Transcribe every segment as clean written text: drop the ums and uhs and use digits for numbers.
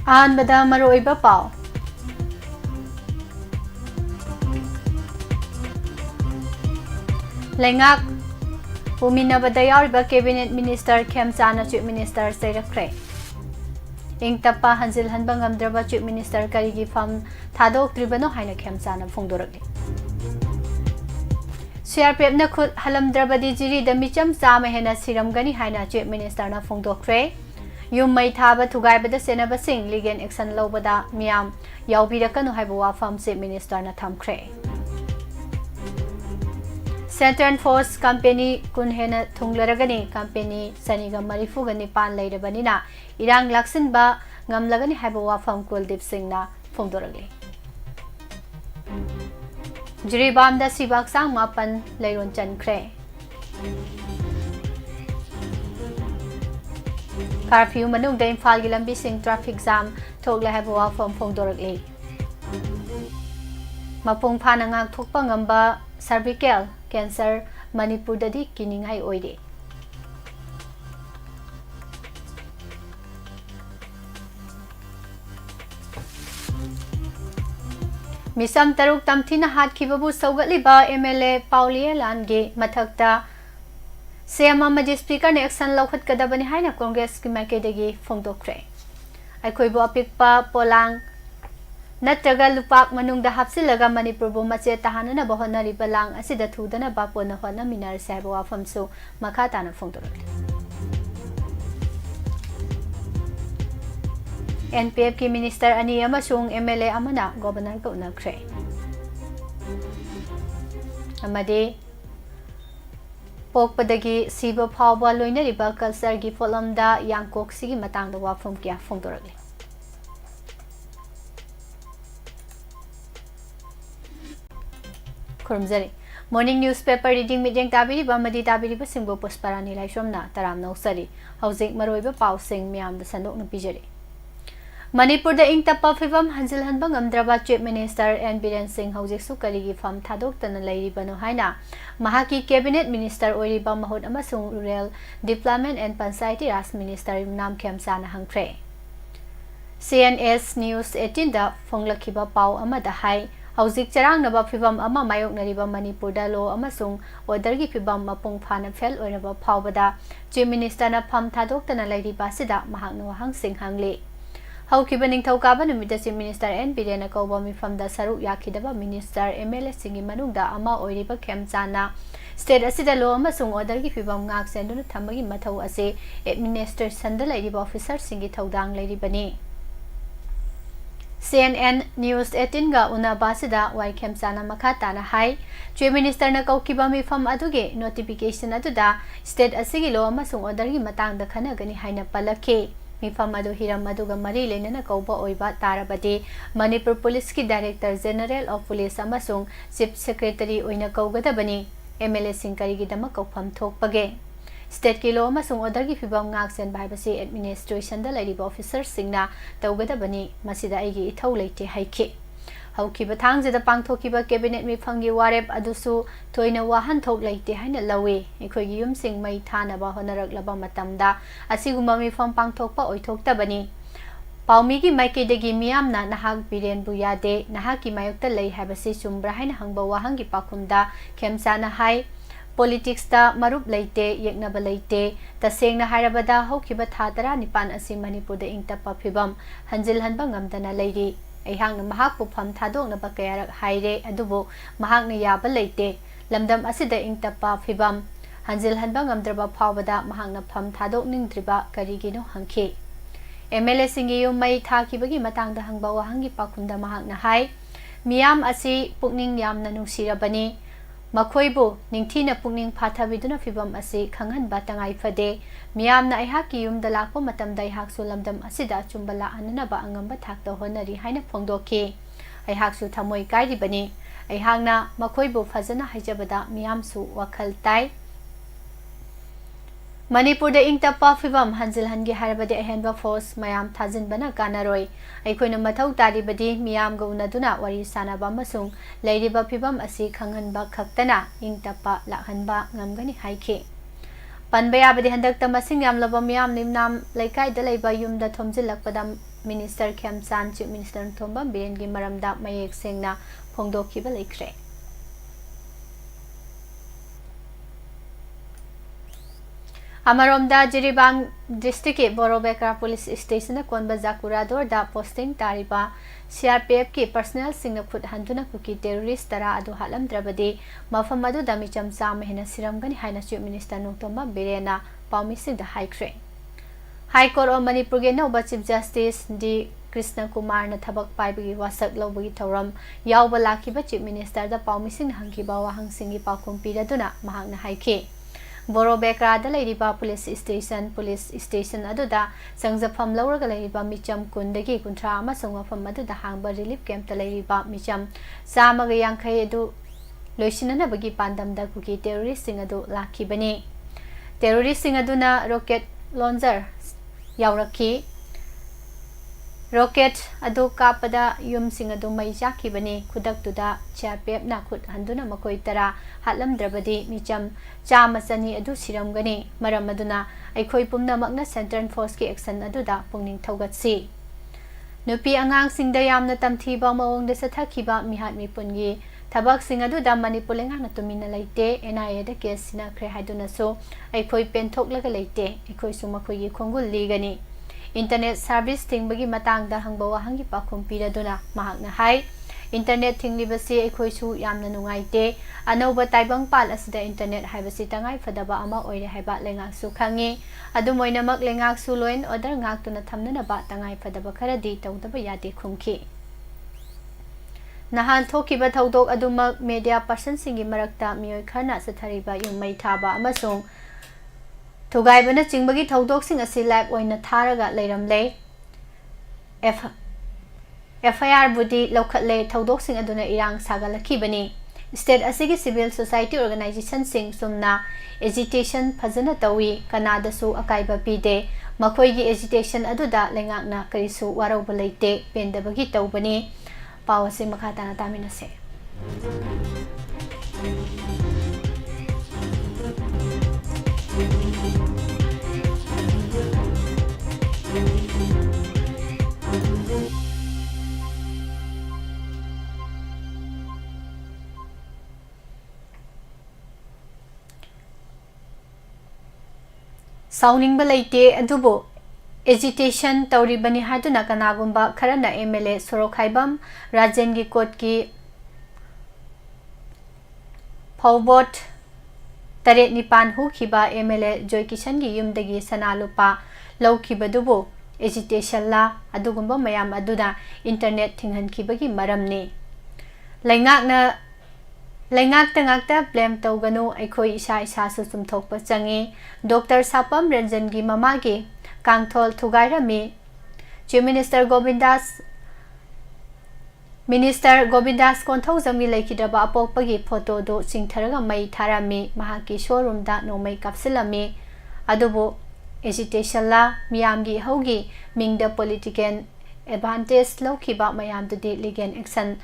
ꯑꯍꯥꯟꯕꯗ ꯃꯔꯨꯑꯣꯏꯕ ꯄꯥꯎ ꯂꯩꯉꯥꯛ ꯄꯨꯃꯤꯟꯅꯕꯗ ꯌꯥꯎꯔꯤꯕ ꯀꯦꯕꯤꯅꯦꯠ ꯃꯤꯅꯤꯁꯇꯔ ꯈꯦꯝꯆꯥꯅ ꯆꯤꯐ ꯃꯤꯅꯤꯁꯇꯔ ꯆꯩꯔꯛꯈ꯭ꯔꯦ ꯏꯪꯇꯞꯄ ꯍꯟꯖꯤꯜꯍꯟꯕ ꯉꯝꯗ꯭ꯔꯕ ꯆꯤꯐ ꯃꯤꯅꯤꯁꯇꯔ ꯀꯔꯤꯒꯤ ꯐꯝ ꯊꯥꯗꯣꯛꯇ꯭ꯔꯤꯕꯅꯣ ꯍꯥꯏꯅ ꯈꯦꯝꯆꯥꯅ ꯐꯣꯡꯗꯣꯔꯛꯂꯤ CRPFꯅ ꯈꯨꯠ ꯍꯜꯂꯝꯗ꯭ꯔꯕꯗꯤ ꯖꯤꯔꯤꯗ ꯃꯤꯆꯝ 100 ꯍꯦꯟꯅ ꯁꯤꯔꯝꯒꯅꯤ ꯍꯥꯏꯅ ꯆꯤꯐ ꯃꯤꯅꯤꯁꯇꯔꯅ ꯐꯣꯡꯗꯣꯛꯈ꯭ꯔꯦ ꯌꯨꯝ ꯃꯩ ꯊꯥꯕ ꯊꯨꯒꯥꯏꯕꯗ ꯁꯦꯟꯅꯕꯁꯤꯡ ꯂꯤꯒꯦꯜ ꯑꯦꯛꯁꯟ ꯂꯧꯕꯗ ꯃꯤꯌꯥꯝ ꯌꯥꯎꯕꯤꯔꯛꯀꯅꯨ ꯍꯥꯏꯕ ꯋꯥꯐꯝ ꯆꯤꯐ ꯃꯤꯅꯤꯁꯇꯔꯅ ꯊꯝꯈ꯭ꯔꯦ Central Force Company kun hena thunglaragani company saniga 39 leirabanina irang laksinba ngamlagani haiba wafam Kuldip Singhna phongdoragli Jiribam da sibak sang mapan leiron chankre Curfew manung da Imphal gi lambi sing traffic jam thokla haiba wafam phongdoragli Mapung phana ngak thokpa ngamba cervical cancer Manipur dadi kiningai oide Misam taruk tamthina hat khibabu saugatliba MLA Paulie ge mathakta CM Maji speaker ne action lawkhat kadabani haina Congress ki makedagi phongdokre aikhoibu apikpa polang Natraga lupak manungda hapsilaga Manipur bu mache tahanana bahonari balang asida thudana bapona hona minar saibo wafamsu makhatana phongdorok NPF ki minister ani amasung MLA amana governor ko unakre amade pokpadagi siba phawba loinariba culture gi folamda yangkok sigi matangda wafam kya phongdorok Morning newspaper reading midjeng tabiri bamadi tabiri ba singbo pusparani laisomna taram nausari hauzik maroiba paw sing miam da sandok na pijari Manipur da ingtappa phibam hanjilhanba ngamdraba chief minister N Biren Singh hauzik su karigi fam thadoktan lairibano haina mahaki cabinet minister oiriba mahut amasung rural development and panchayati raj minister nam khemsana hangkhre CNS news 18 da phonglakhiba paw amada hai Hauzik charang naba phibam ama mayok nariba Manipur da lo amasung order gi phibam mapung phana PHAL oinaba phawbada chief minister na pham thadokna lairiba sida mahakna wahang sing hangli haukiba ningthauka ba numida chief minister N Biren kauba mifam da saruk yakhidaba minister MLA singi manungda ama oiriba khemchana state asida lo amasung order gi phibam ngak senduna thamagi mathau ase administration da lairiba officer singi thaudang lairibani CNN News 18 ga unabasida wai khemchana makata na hai chief minister na kaukiba mifam aduge notification aduda state asigi lo amasung order gi matang da khana gani haina palakhe mifam adu hiram aduga mari lenana kauba oiba tarabadi Manipur Police ki Director General of Police amasung Chief Secretary oina kaugadabani MLA Singkari gi dama kaufam thokpage State ki lo amasung order gi phibam ngak sen bai basi administration da lairiba officer singna tawgadabani masida aigi ithau leite haikhe haukiba thangjida pangthokiba cabinet mi phangi warep adusu thoina wahan thok leite haina lawe ekhoi gi yum sing mai thana ba honarak laba matamda asiguma mi pham pangthokpa oithoktabani paumi gi maike degi miyamna nahak biren bu yade nahaki mayokta lei habasi chumbra haina hangba wahang gi pakhumda khemchana hai Politics da marup leite yeknaba leite tasengna hairabada haukiba thadara nipan asi Manipur da ingtappa phibam hanjilhanba ngamdana leiri aihangna mahakpu pham thadokna ba kayarak haire adubo mahakna yaba leite lamdam asida ingtappa phibam hanjilhanba ngamdraba phawbada mahakna pham thadokningdriba karigino hangkhe MLA singi yum mai thakibagi matangda hangba wahangi pakhumda mahakna hai miyam asi pukning yamna nungsirabani Makhoibu ningthina pungning phathabiduna phibam asi khanghanba tangai phade miyamna aihaki yumda lakpa matamda aihak su lamdam asida chumbala ananaba angamba thakta honari haina phongdokhi aihak su thamoi kairibani aihakna makhoibu phajana haijabada miyam su wakhal tai Manipur da ingtappa phibam hanjilhangi harabadi ahenba force mayam thajinbana kanaroi aikoina mathau taribadi miyam ga unaduna wari sanaba amasung leiriba phibam asi khanghanba khaktana ingtappa lakhanba ngamgani haikhe panba yabadi handakta masing yamlaba miyam nimnam laikai da leiba yumda thomjilakpada Minister Khemsan Chief Minister Thombam Birengi maramda mayek sengna phongdokhiba leikre. Amaromda Jiribang District Borobekra Police Station Konba Zakurador da posting tariba CRPF ki personnel singna khut handuna kuki terrorist tara adu halam drabadi mafam adu damicham sam hena siramgani haina Chief Minister Nongtomba Birena Paumising da High Court. High Court of Manipur ge no Chief Justice D Krishna Kumar na thabak paibagi wasak lobagi thoram yawba lakiba Chief Minister da Paumising hangiba wahang singi pakum piraduna mahangna haike. Borobekra da Ladiba Police Station aduda sangjafam lauraga Ladiba Micham Kundagi Kuntra amasung mafam aduda hangba relief camp da Ladiba Micham Samaga Yankai adu loisinanabagi pandamda kuki terrorist sing adu lakibani. Terrorist sing aduna rocket launcher yauraki rocket adu kapada yum sing adu mai jakibani kudak tuda chapep na khut handuna makoi tara halam drabadi micham chamasani adu siramgani maram aduna aikhoi pumna makna Central Force ki action aduda pungning thogatsi nupi angang singda yamna tamthiba mawong de sathakhiba mihat mipungi thabak sing aduda Manipur lenga na tumina leite NIA da case sina khre haiduna so aikhoi penthok laga leite aikhoi sumakhoi gi khongul ligani Internet service tingbagi matang da hangba wahangi pakhum piraduna mahakna hai Internet tinglibasi aikhoisu yamna nungaite anoba taibang pal asida internet haibasi tangai fadaba ama oire haiba lengak su khangi adu moinamak lengak su loin order ngak tuna thamna ba tangai fadaba kharadi tawdaba yade khumki Nahan thokiba thodok adumak media person singi marakta miyoi kharna sathariba yungmai thaba amasung Tugaibana Chingbagi Thodok Sing asi live oina tharaga leiramle FIR budi lokhatle Thodok Sing aduna irang sagalakibani State asigi civil society organization sing sumna agitation phajana tawi kanada su akaiba pide makhoi gi agitation aduda lengakna karisu warauba leite pendabagi tawbani pawase makhatana taminase Sounding balaite adubo agitation tauribani haduna kanagumba kharana MLA Sorokhaibam Rajengi Court ki Phawbot Taret Nipan hukhiba MLA Joy Kishan gi yumdagi sanalupa lawkhibadubo agitation la adugumba mayam aduda internet thinghankibagi maramni Lengak tangakta blame tawganu aikhoi isa su sumthokpa changi Dr. Sapam Ranjan gi mamagi kangthol thugairami Chief Minister Govindas konthau jami laikidaba apokpagi photo do singtharaga mai tharami mahaki showroom da nomai kapsilami adubo agitation la miyamgi haugi mingda political advantage lawkhiba mayamdudi legal action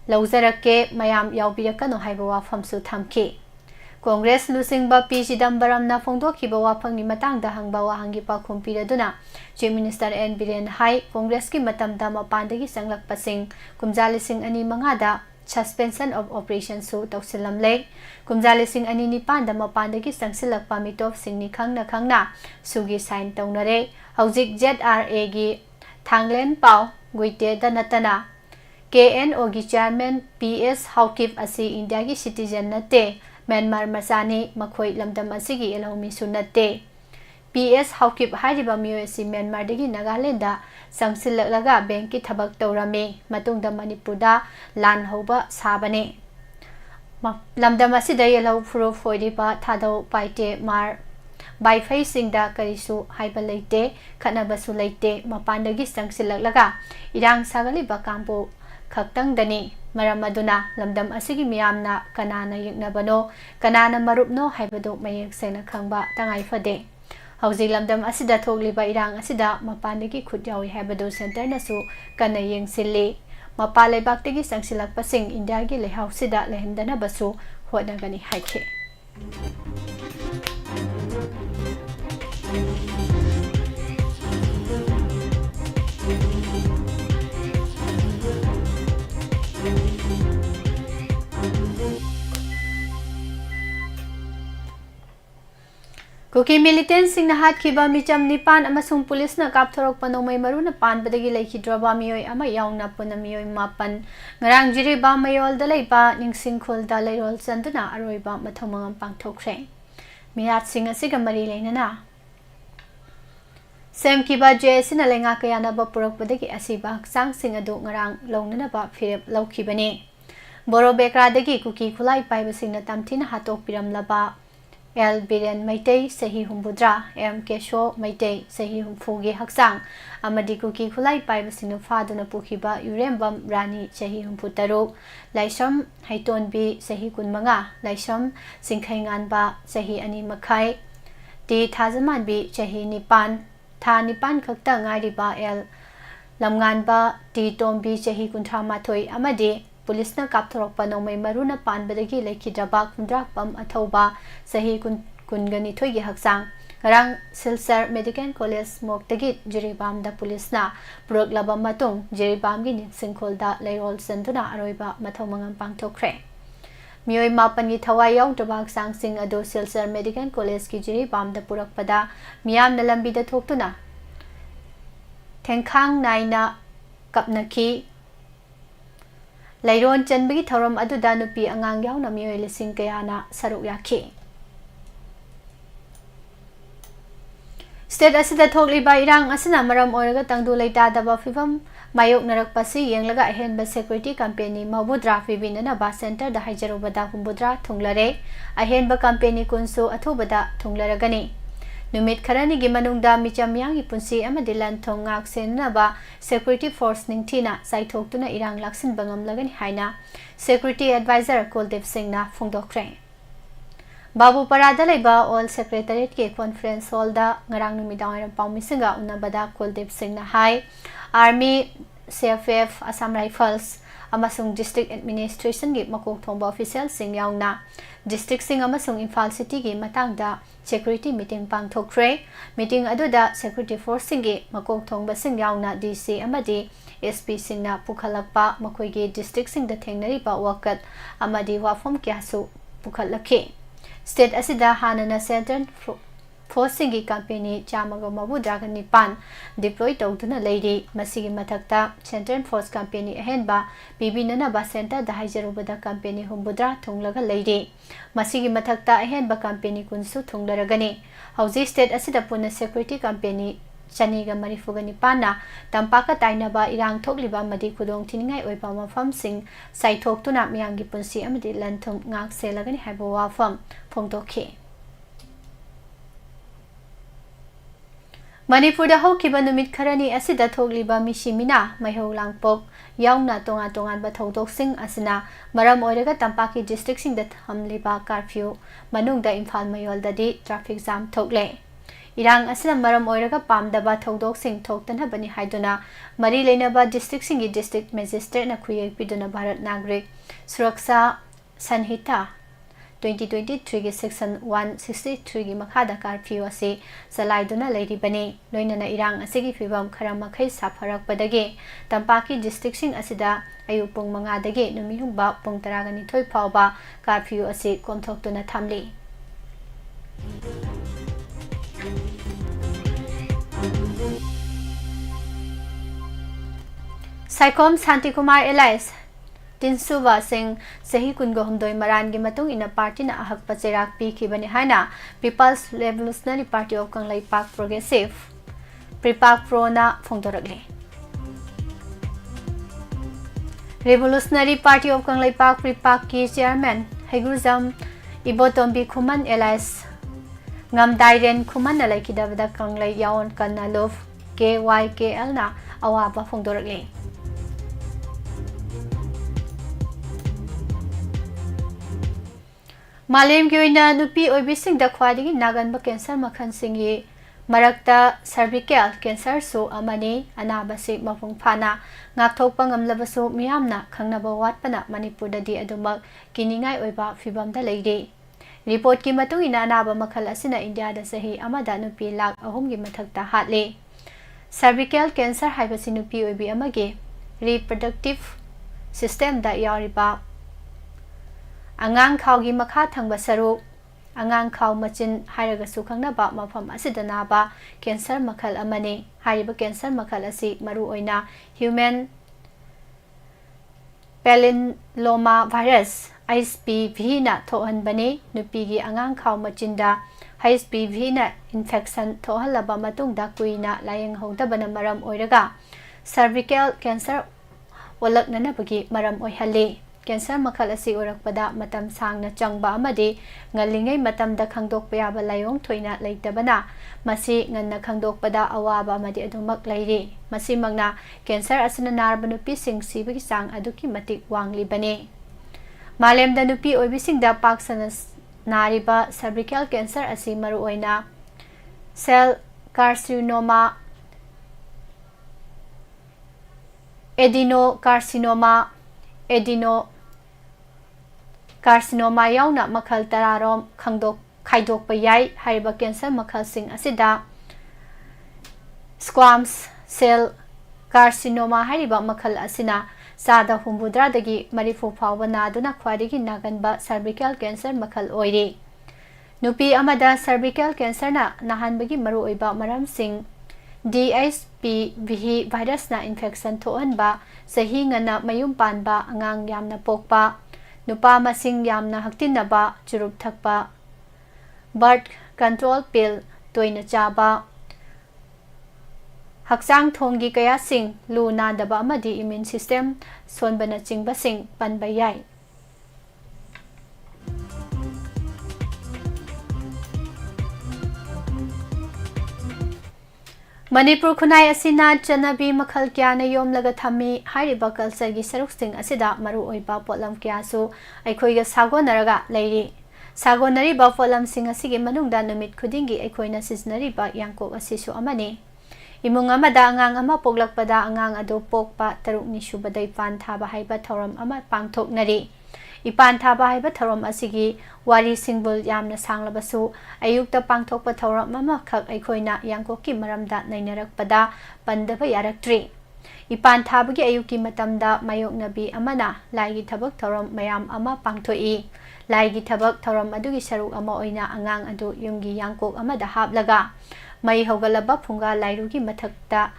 Lauzarake mayam yaubirakano haiba wafam su thamki Congress lusingba P Chidambaram na phongdokhiba wafang ni matangda hangba wahangi pakhum piraduna Chief Minister N Biren Hai Congress ki matamda mapandagi sanglakpasing kumjalising ani mangada suspension of operation su tawsilamle kumjalising ani ni panda mapandagi sangsilakpa mitop singni khangna sugi sign tawnare haujik ZRA gi thanglen pau guite da natana KNO gi chairman PS Haukip asi India gi citizen nate Myanmar masani makhoi lamdam asigi elomi sunate PS Haukip hariba miyoi Myanmar dagi Nagaland da sangsilaga bank ki thabak tawrami matungda Manipur da lan hoba sabane lamdam asida yelo furo foidiba thado paite mar by facing da karisu haiba leite khanabasu leite mapandagi sangsilaga irang sagaliba kampo Kaktang dani maramaduna lamdam asigi miyamna kanana yeknabano kanana marupno haibado mayek sena khangba tangai fade hauji lamdam asida thogliba irang asida mapandagi khutyawi haibado center nasu kana yengsilli mapalai baktagi sangsilakpasing India gi lehausida lehendana basu hodagani haikhe Kuki militant sing na hat kiba micham nipan amasung pulis na kapthorok panomay maru na pan badagi laikhidraba miyoy ama yaung na puna miyoy mapan ngarang jiri ba mayol dalay ba ning singkhol dalay rol sanduna aroy ba mathamangang pangthokre miyat sing asiga mari layna na Sem kiba JS na lenga kaya na ba purok badagi asiba sang sing adu ngarang long na ba phirep law kibani Boro bekra dagi kuki khulai pai basing na tamthi na hatok piram laba L. Biren Maitei Sahi Humbudra M. Kesho Maitei Sahi Humfugi Haksang Amadi Kuki Kulai Pai Basinu Faduna Pukiba Urembam Rani Sahi Humputaru Laisham Haiton B Sahi Kunmanga Laisham Singkhaingan Ba Sahi Ani Makai Di Tazaman B Sahi Nipan Tha Nipan Kakta Ngari Ba L. Lamngan Ba Di Tombi Sahi Kuntra Matoi Amadi Pulis na kapthorok panomay maru na pan badagi laikhidraba kundrak pam athoba sahi kungani thoigi haksang ngarang Silsar Medical College moktagi jiribam da pulis na purok labam matung jiribam gi singkhol da layrol sanduna aroiba mathamangang pangthokre miyoy mapan gi thawai yaw draba haksang sing ado Silsar Medical College ki jiribam da purak pada miyam na lambi da thoktuna thengkhang naina kapnaki Lairon Chanbagi Thoram Aduda Nupi Angang Yaw na miyoy lising kaya na saruk yaki. State asida thokli ba irang asina maram oraga tangdu laita daba fifam mayok narakpasi yang laga ahen ba security company mabudra fibina na ba center da haijaru bada humbudra thunglare ahen ba company kunsu athubada thunglaragani. Numit karani gi manungda micham yang ipunsi amadi lanthong ngak senna ba security force ningthina saithoktuna irang laksin bangam lagani haina security advisor Kuldev Singh na phungdokre Babu Parada laiba all secretariat ke conference hall da ngarang numidang ram paumisinga unabada Kuldev Singh na hai army CFF Assam Rifles amasung district administration gi makok thongba official sing yaungna district sing amasung Imphal city gi matangda security meeting pangthokre meeting aduda security force sing gi makok thongba sing yaungna DC amadi SP sing na pukhalakpa makoi gi district sing da thengnari ba wakat amadi WAPHAM kyasu pukhalakhe state asida hanana center forcing gi company chamaga mabudra ga nipan deploy tawduna leidi masigi mathakta center force company ahenba bibinana ba center da haijarubada company humbudra thunglaga leidi masigi mathakta ahenba company kunsu thunglaragani hauji state asida puna security company chaniga marifuga nipana tampaka tainaba irang thokliba madi khudong thiningai oiba mafam sing saithoktuna miyangi punsi amadi lanthum ngak selagani haiba WAPHAM phongtokhe Manipur da hokiba numit kharani asida thogliba mishimina maihau langpok yaungna tonga tongan ba thodok sing asina maram oiraga tampaki district sing da thamliba curfew manungda Imphal mayol da di traffic jam thokle irang asina maram oiraga pamdaba thodok sing thoktana bani haiduna mari leinaba district sing gi district magistrate na khuyek piduna Bharat Nagrik Suraksha Sanhita 2023 gi section 163 gi makhada curfew ase salaiduna leiri bani loinana irang asigi fibam khara makhai safarak padage tampaki district sing asida ayupung manga dage numihumba pung taragani thoi phawba curfew ase komthoktuna thamli Saikom Santi Kumar Elias Tinsuva Singh Sahi Kungo Humdoi Maran gi matung ina party na ahak pacherak pi khibani haina People's Revolutionary Party of Kanglai Park Progressive Pripak Pro na phongdorakle Revolutionary Party of Kanglai Park Pripak ki chairman Haigurjam Ibotombi Khuman Elias ngam dairen Khuman na laikidabada Kanglai yaon kanalov KYKL na awaba phongdorakle Malem ki oina nupi oibising da khwadigi naganba cancer makhan singi marakta cervical cancer so amani anabasi mapung phana ngakthokpa ngamlabasu miyamna khangnaba watpana Manipur da di adumak kiningai oiba fibam da leide report ki matung ina anaba makhal asina India da sahi amada nupi lak ahum gi mathakta hatle cervical cancer haibasi nupi oibi amage reproductive system da yariba Angang khawgi makha thangba saru angang khaw machin hairagasu khangnaba mafam asida naba cancer makhal amani hariba cancer makhal asi maru oina human papilloma virus HPV na thohanbani nupigi angang khaw machinda HPV na infection thohalaba matungda kuina layeng hodabana maram oiraga cervical cancer walaknanabagi maram oihali cancer makhal asi orakpada matam sangna changba amadi ngalingay matamda khangdokpa yaba layong thoina leitabana masi nganna khangdokpada awaba amadi adumak lairi masi magna cancer asina narba nupi sing sibagi sang aduki matik wanglibani malemda nupi oibisingda paksana nariba cervical cancer asi maru oina cell carcinoma adenocarcinoma yauna makhal tararom khaidokpa yai hariba cancer makhal sing asida squamous cell carcinoma hariba makhal asina sada humbudra dagi marifu phawba naduna khwadigi naganba cervical cancer makhal oiri nupi amada cervical cancer na nahanbagi maru oiba maram sing DHPV virus na infection thohanba sahi ngana mayum panba angang yamna pokpa nupa masing yamna haktinaba churup thakpa birth control pill toina chaba haksang thonggi kaya sing lu nadaba amadi immune system sonbana chingba sing panba yai Manipur khunai asina chanabi makhal kya na yomlaga thami hariba culture gi saruk sing asida maru oiba potlam kya su aikhoiga sagonaraga leiri sagonari ba potlam sing asigi manungda numit khudingi aikhoina sisnari ba yangkok asisu amani imung amada angang ama poglakpada angang ado pokpa tarukni subadai pan thaba haiba thoram ama pangthoknari ipan thaba haiba thoram asigi wari singbul yamna sanglabasu ayukta pangthokpa thoram ama khak aikhoina yangkoki maramda nainarakpada pandaba yaraktri ipan thabagi ayuki matamda mayoknabi amana laigi thabak thoram mayam ama pangthoi laigi thabak thoram adugi saruk ama oina angang adu yumgi yangkok amada haplaga mai hogalaba phunga lairugi mathakta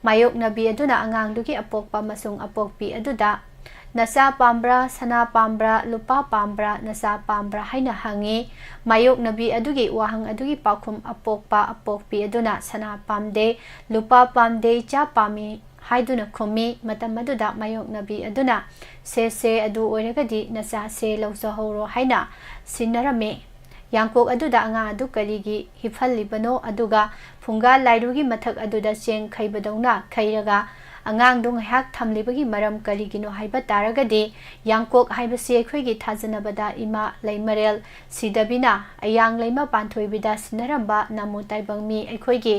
mayoknabi aduna angang dugi apokpa masung apokpi aduda nasa pambra sana pambra lupa pambra nasa pambra haina hangi mayok nabi adugi wahang adugi pakhum apokpa apokpi aduna sana pamde lupa pamde cha pami haiduna khumi matam aduda mayok nabi aduna se adu oiragadi nasa se lausa horo haina sinarame yangkok aduda anga adu karigi hifallibano aduga phunga lairugi mathak aduda cheng khaibadongna khairaga angang dung hak thamlibagi maram karigino haiba taragadi yangkok haibasi ekhoigi thajanabada ima leimarel sidabina ayang leima panthoibida sinaramba namu taibangmi ekhoigi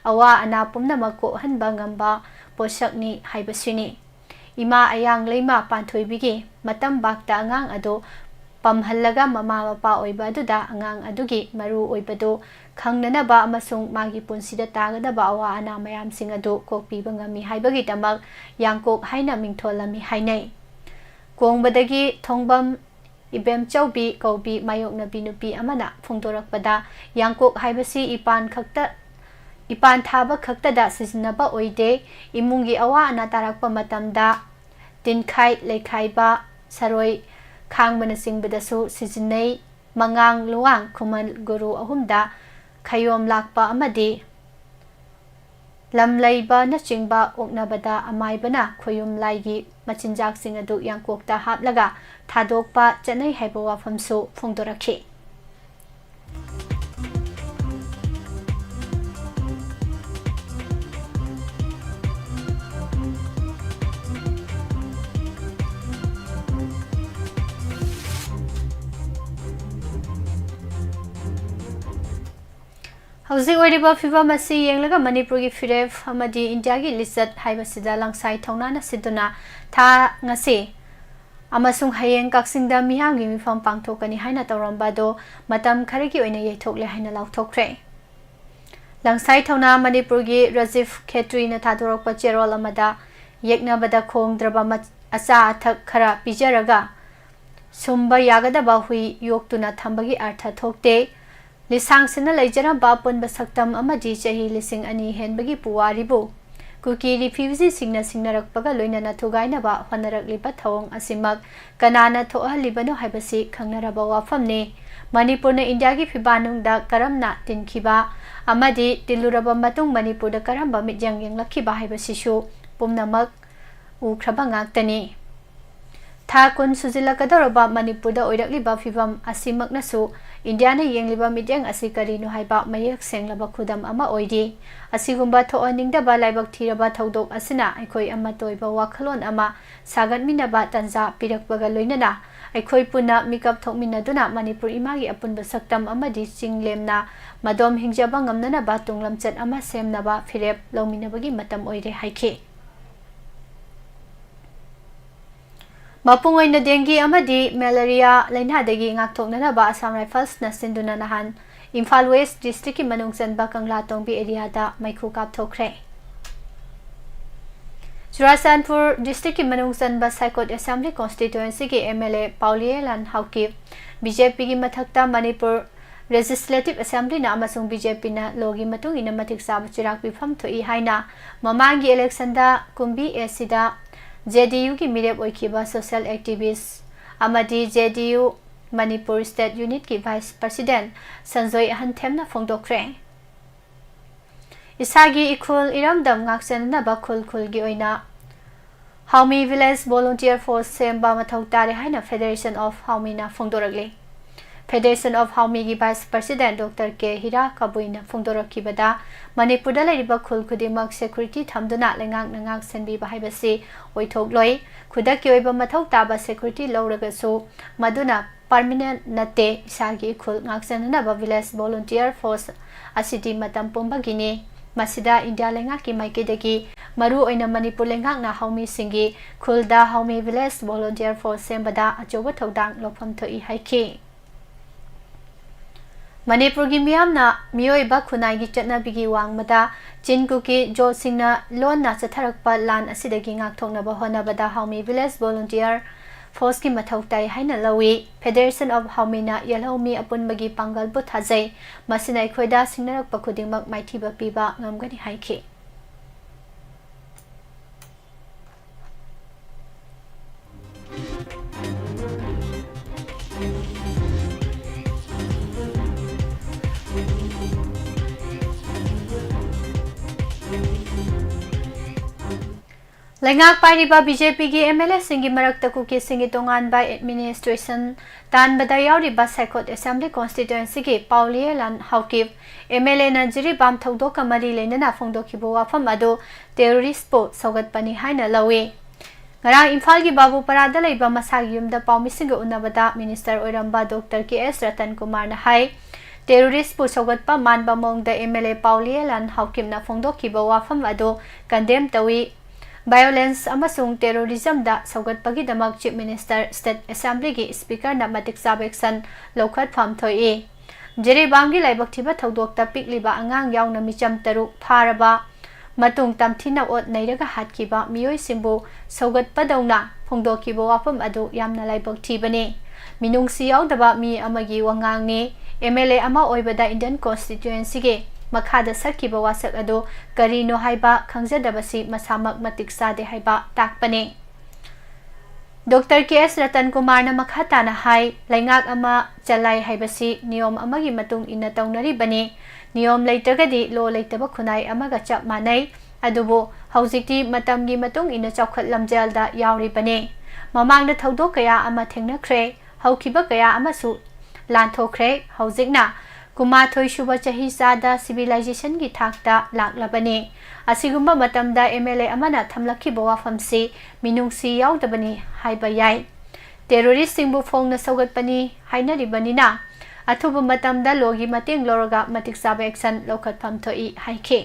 awa ana pumnama ko hanba ngamba posakni haibasini ima ayang leima panthoibigi matam bakta angang ado pamhallaga mama mapa oiba aduda angang adugi maru oibado khangnanaba amasung magi punsida tagadaba awa ana mayam sing adu kokpiba ngami haibagi damak yangkok haina mingtholami hainai kongbadagi thongbam ibem chaubi kaubi mayoknabi nupi amana phungdorakpada yangkok haibasi ipan thaba khaktada sisinaba oide imungi awa ana tarakpa matamda tinkhai leikhaiba saroi khangbana singbadasu sisinai mangang luang khuman guru ahumda khayom lakpa amadi lamlaiba na chingba oknabada amaibana khoyum laigi machinjak sing adu yangkokta haplaga thadokpa chanai haiba wafamsu phungdorakhi Hausi oriba fiba masi yenglaga Manipur gi firef amadi India gi lisat haibasida langsai thonana siduna tha ngasi amasung hayeng kaksingda miham gi mifam pangthokani haina tawramba do matam kharigi oina yethokle haina lauthokre langsai thona Manipur gi Rajiv Khetri na thadorokpa cherol amada yekna bada khong draba acha athak khara pijaraga sumba yagada ba hui yoktuna thambagi artha thokte लिसांगसिना लेजरबा पुनबा सक्तम अमदि चही लिसिंग अनि हेनबगी पुवारिबु cookie refugee सिंगना सिंगनरकपगा लोइनना थुगाइनबा होनरकलिबा थवंग असिमक कनाना थोहलिबनो हाइबसी खंगनरबा वाफमने मणिपुर ने India की फिबानुंगदा करमना तिनखिबा अमदि तिलुरबा मतुंग मणिपुर दा करमबा मिजंग यंगलखिबा हाइबसिसु पुमनमक उख्रबा ngaktani था कुन सुजिलकदरबा मणिपुर दा ओइरकलिबा फिबम असिमकनसु India ने येंगलिबा मिजंग असि करिनु हाइबा मयक सेंगलबा खुदम अमा ओइदि असिगुंबा थोअनिंगदबा लाइबक थीरबा थौदोक असिना अखोय अमा तोइबा वाखलोन अमा सागतमिनबा तंजा पिरकबगा लोइनना अखोय पुना मिकअप थोकमिनदुना Manipur Imangi अपुनबा सक्तम अमदि चिंगलेमना मदोम हिंगजबा ngamnanaba tunglamchat ama semnaba फिरेप लौमिनबगी मतम ओइरे हाइखे मपुंग डेंगी मलेरिया लाइनादगी ngaktoknanaba Assam Rifles na sinduna nahan Imphal West District ki manung chanba Kangla Tongbi area da maikhu kapthokre Churasanpur District ki manung chanba Saikot Assembly Constituency ki MLA Paulialan Haukip BJP ki mathakta Manipur Legislative Assembly na amasung BJP na logi matung ina matik sab chirak bifam thoi haina mamangi election da kumbi esida JDU की मिरेप ओइखिबा social activist अमदी JDU Manipur state unit की vice president Sanjay हनथेमना फोंदोखरे इसागी इखुल इरमदम ngaksenaba खुल की ओइना हाउमी विलेज वॉलंटियर फोर्स सेम्बा मथौ तारे हाइना फेडरेशन ऑफ हाउमी ना फोंदोरगले फेडरेशन ऑफ हाउमी की वाइस प्रेसिडेंट डॉक्टर के हिरा कबुइना फोंदोरखिबदा मणिपुर दा लेरिबा खुल खुदिमक सिक्योरिटी थमदुना लेंगाक सेनबी बाहाइबसे ओइथोकलोय खुदक की ओइबा मथौ ताबा सिक्योरिटी लौरगसो मदुना परमानेंट नते इसागी खुल ngaksenaba विलेज वॉलंटियर फोर्स असिटी मतम पुंबगिने मसिदा इंडिया लेंगाक की माइकेदगी मरु ओइना मणिपुर लेंगाक ना हाउमी सिंगी खुलदा हाउमी विलेज वॉलंटियर फोर्स सेम्बदा अचोबा थौदांग लोफम थोइ हाइखे मणिपुर की मियामना मियोइबा खुनाई की चटनाबिगी वांगमदा चिनकु की जो सिंगना लोनना चथरकपा लान असिदगी ngakthoknaba honabada Haomi village volunteer force की मथौताई हाइना लवी फेडरेशन ऑफ हाउमीना यलहौमी अपुनबगी पांगल बुथाजै मसिना खोइदा सिंगनरकपा खुदिंगमक माइथिबा पिबा ngamgani हाइखे लेंगाक पाइरिबा बीजेपी की एमएलए सिंगी मरक्ता कुकी सिंगी तोंगान बाय एडमिनिस्ट्रेशन तान बदा यावरिबा साइकोट असेंबली कॉन्स्टिट्यूएंसी की पाउलियलन हाउकिव एमएलए नजरी बाम थौदो कमरी लेनना फोंदोखिबो वाफम अदो टेररिस्ट पो सौगतपनी हाइना लवे ngara imphal gi babu parada leiba masagi yumda paumisinga unabada minister oiramba dr ks ratan kumar na hai terrorist pu sogatpa manba mongda mla paulialan haukim na phongdokhiba wafam ado condemn tawi violence amasung terrorism da sogatpagi damak chief minister state assembly gi speaker na matik sabection lokhat pham thoi jere bangi laibak thiba thodokta pikliba angang yauna micham taruk pharaba matung tamthina ot nairaga hatkiba miyoi simbu sogatpa dauna phongdokhiba wafam adu yamna laibak thibane minungsi yaudaba mi amagi wangang ni mla ama oibada indian constituency ge makhada sakkiba wasak adu karino haiba khangjadabasi masamak matik sade haiba takpane Dr. K.S. Ratan Kumar na makhata na hai laingak ama chalai haibasi niyom amagi matung ina taunari bane niyom leitagadi lo leitaba khunai amaga chap manai adubo haujikti matamgi matung ina chawkhat lamjal da yauri bane mamangda thodok kaya ama thengnakhre haukhiba kaya amasu lanthokre haujikna kuma thoi shuba chahi sada civilization gi thakta laklabane asigumba matamda MLA amana thamlakhi bawa famsi minungsi yaudabani haiba yai terrorist singbu phongna saugatpani hainaribani na athuba matamda logi mateng loroga matik sabe action lokhat pham thoi haike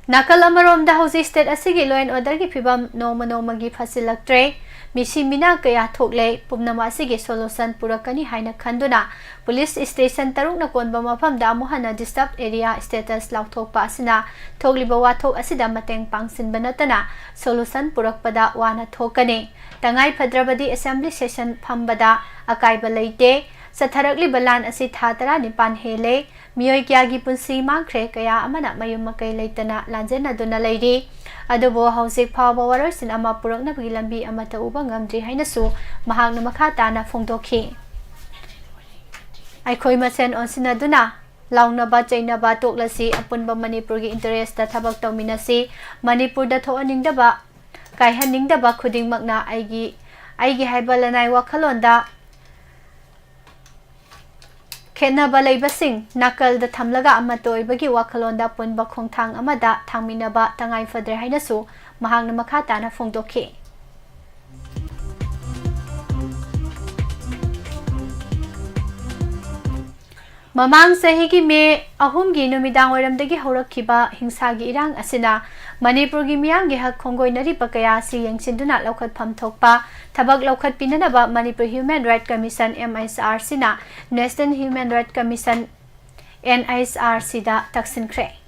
nakal amarom da hausi state asigi law and order gi phibam noma gi fasilaktre misi mina kaya thokle pumnama asigi solution purakani haina khanduna police station taruk na konba mafam da mohana disturbed area status lauthokpa asina thogliba wathok asida mateng pangsin banatana solution purakpada wana thokane tangai phadrabadi assembly session phambada akaiba leite Satharaklib lan asi thatara nipan hele miyoi kyagi punsi mangkhre kaya amana mayum makai leitana lanjena duna leiri adubo hausik phawba warasin ama purakna bagi lambi amata uba ngamdri hainasu mahakna makha tana phongdokhi Aikhoi masen onsina duna Launaba Chainaba Toklasi Apunba Manipur gi interest da thabak tawminasi Manipur da thoaningdaba kaihaningdaba khuding makna aigi haiba lanai wakhalonda Khenaba leibasing nakal da thamlaga amatoi bagi wakhalonda punba khongthang amada thangminaba tangai fadre hainasu mahangna makha tana phongdokhi Mamang sahigi me ahumgi numidang waramdagi haurakhiba hingsagi irang asina Manipur gi miyanggi hak khongoinari pakaya si yengsinduna laukhat phamthokpa thabak laukhat pinanaba Manipur Human Rights Commission MSR sina National Human Rights Commission NSR sida taksinkhre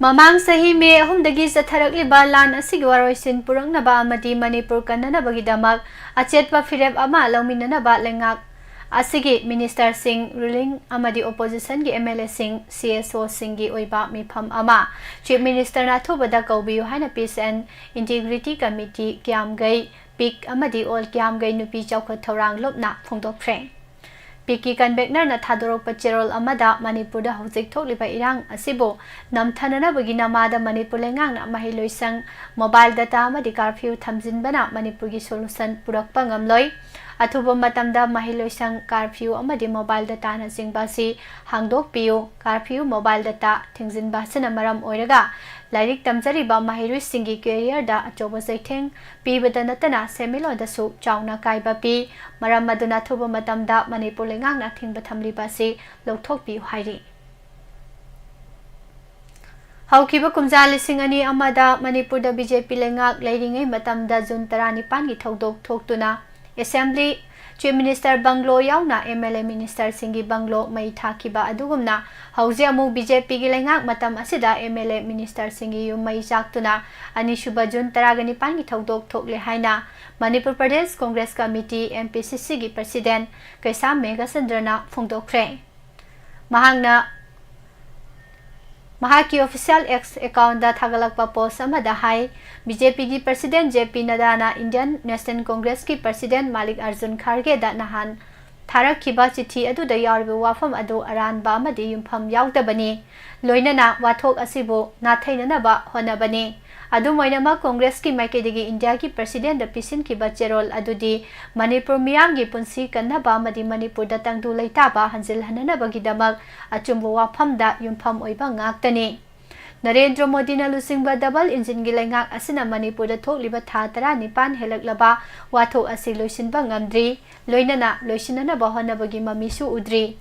Mamang sahi me ahumdagi satharakliba lan asigi waroisin purangnaba amadi Manipur kannanabagidamag achetpa fireb ama lauminanaba lengak asigi Minister Singh ruling amadi opposition gi MLA Singh CSO Singh gi oiba mifam ama Chief Minister na thubada kaubiyu haina Peace and Integrity Committee Kyamgai Pik amadi All Kyamgai nupi chawkhat thorang lopna phongdokphre Piki Convener na Thadorok Pacherol Amada Manipur da Hojik Thokliba Irang Asibo Namthanana Bagina Mada Manipur Lengang na Mahiloisang mobile data amadi curfew thamjinbana Manipur gi solution purakpa ngamloi Athuba matamda Mahiloisang curfew amadi mobile data na singbasi hangdok piu curfew mobile data thingjinba sina maram oiraga Lairik tamjariba mahirui singi career da achoba saitheng pibada natana semilo da su chauna kaiba pi maram maduna thuba matamda Manipur lengang na thingba thamliba si lokthok pi hairi Haukiba kumja lising ani amada Manipur da BJP lengak leiringai matamda June 19 gi thodok thoktuna Assembly Chief Minister Banglo yauna MLA Minister Singi Banglo mai thakiba adugumna hauji amu BJP gi lengak matam asida MLA Minister Singi yu mai jaktuna ani shuba June 19 gi thodok thokle haina Manipur Pradesh Congress Committee MPCC gi President Kaisa Mega Sandrana phongdokre Mahaki official X account da thagalakpa post amada hai BJP gi President JP Nadana Indian National Congress ki President Malik Arjun Kharge da nahan tharakhiba chithi adu da yarbe wafam adu aran ba amadi yumpham yaudabani loinana wathok asibo na thainana ba honabani adu moinama Congress ki maikedigi India ki President da pisin ki bacherol adudi Manipur miyam gi punsi kanna ba amadi Manipur da tangdu leita ba hanjil hanana bagi damak achumbo wafam da yumpham oiba ngaktani Narendra Modi na lusingba double engine gi lengak asina Manipur da thokliba tha 19 helaklaba wathok asi loisinba ngamdri loinana loisinana ba honabagi mamisu udri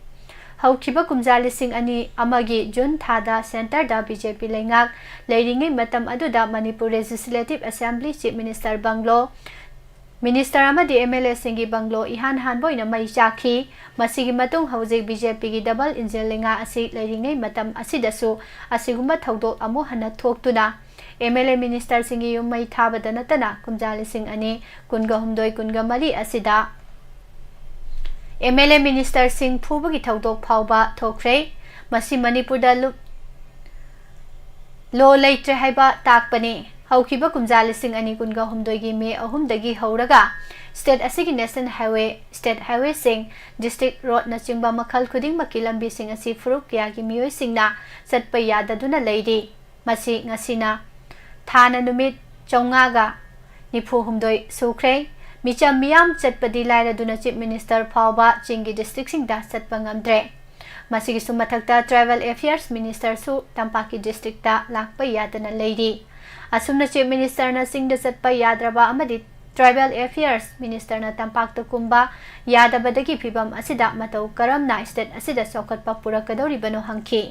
हौखिबा कुमजा लिसिंग अनि अमगी जून थादा centre दा BJP लेंगाक लेरिंगे मतम अदुदा Manipur legislative assembly chief minister bungalow minister अमदी MLA सिंगी बंगलो इहान हानबोइना मई चाखी मसिगी मतुंग हौजिक बीजेपी की डबल इंजिन लेंगा असि लेरिंगे मतम असिदसु असिगुम्बा थौदोक अमु हन्ना थोक्तुना एमएलए मिनिस्टर सिंगी युम मई थाबदा नतना कुमजा लिसिंग अनि कुनगा हुमदोय कुनगा मरी असिदा एमएलए मिनिस्टर सिंह फुबगी थौदोक फावबा थोख्रे मसि मणिपुरदा लो लेट्रे हाइबा ताकपने हौखिबा कुमजा लिसिंग अनि कुनगा हुमदोयगी मे अहुमदगी हौरगा स्टेट असिगी स्टेट हाईवे सिंह डिस्ट्रिक्ट रोड न चिंबा मखल खुदिंग मकी लंबी सिंह असि फुरुक कियागी मियोय सिंगना चटपा याददुना लेरी मसि ngasiना थाना नुमित चौंगागा निफु हुमदोय सुख्रे मिचम मियाम चटपदी लायरदुना चीफ मिनिस्टर फावबा चिंगी डिस्ट्रिक्ट सिंगदा चटपा ngamdre मसिगी सुमथक्ता ट्राइबल अफेयर्स मिनिस्टर सु तंपाकी डिस्ट्रिक्ट दा लाकपा यादना लेरी असुमना चीफ मिनिस्टर न सिंगदा चटपा याद्रबा अमदी ट्राइबल अफेयर्स मिनिस्टर न तंपाक्ता कुंबा यादबदगी फिबम असिदा मतौ करमना स्टेट असिदा चौकटपा पुरकदौरिबनो हंखी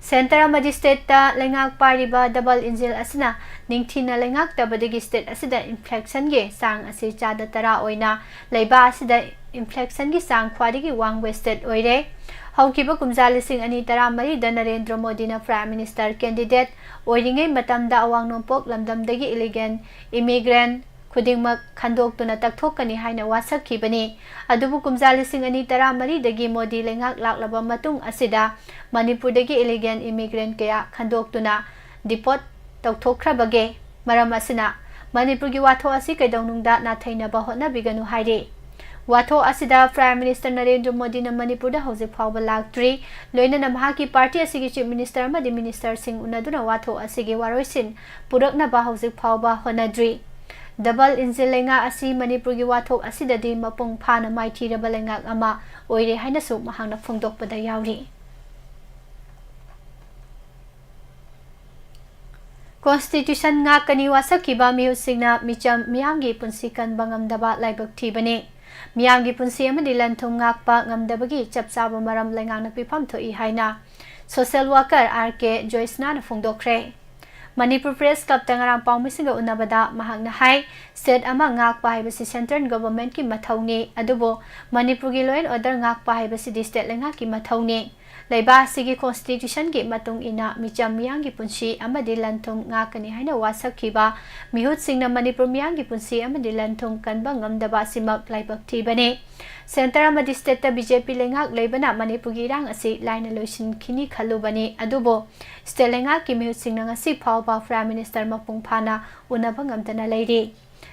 सेंटर अमदी स्टेट ता लेंगाक पारिबा डबल इंजिन असना निंगथिना लेंगाक तबदगी स्टेट असिदा इन्फ्लेक्शन गे सांग असि चादा तरा ओइना लेबा असिदा इन्फ्लेक्शन गी सांग ख्वादिगी वांगवे स्टेट ओइरे हौखिबा कुमजा लिसिंग अनि तरा मरी द नरेंद्र मोदी न प्राइम मिनिस्टर कैंडिडेट ओइरिंगे मतमदा अवांग नोंपोक लमदमदगी इलिगेन इमिग्रेंट खुदिंगमक खंदोक्तुना तकथोकनी हाइना वासखिबनी अदुबु कुमजा लिसिंग अनि तरा मरी दगी मोदी लेंगाक लाक्लबा मतुंग असिदा मणिपुरदगी इलिगेन इमिग्रेंट कया खंदोक्तुना डिपोर्ट तौथोखरबगे मरम असिना मणिपुरगी वाथो असि कैदौनुंगदा नाथैनबा होटनाबिगनु हाइरे वाथो असिदा प्राइम मिनिस्टर नरेंद्र मोदी न मणिपुरदा हौजिक फावबा लाक्ट्री लोइनना महाकी पार्टी असिगी चीफ मिनिस्टर अमदी मिनिस्टर सिंह उनदुना वाथो असिगी वारोइसिन पुरकनबा हौजिक फावबा होनद्री डबल इंजिन लेंगा असि मणिपुरगी वाथोक असिददी मपुंग फाना माइथीरबा लेंगाक अमा ओइरे हाइनसु महांगना फोंदोकपदा यावरी constitution ngakani wasakhiba miusingna micham miyamgi punsi kanba ngamdaba laibak thibane miyamgi punsi amadi lanthum ngakpa ngamdabagi chapchaba maram lengangna pifam thoi haina social worker RK Joysna na phongdokre Manipur Press Club tangarang paumisinga unabada mahangna hai state ama ngakpa haibasi central government ki mathauni adubo Manipur gi law and order ngakpa haibasi state lenga ki mathauni leiba sigi constitution gi matung ina micham miyang gi punsi amadi lanthum ngakani haina wasakhiba mihut singna Manipur miyang gi punsi amadi lanthum kanba ngamdaba simak laibak thibane Center amadi state ta BJP lengak leibana Manipur gi rang asi line loisin khini khalubani adubo state lenga ki mihut singna ngasi phawba prime minister mapung phana unaba ngamtana leiri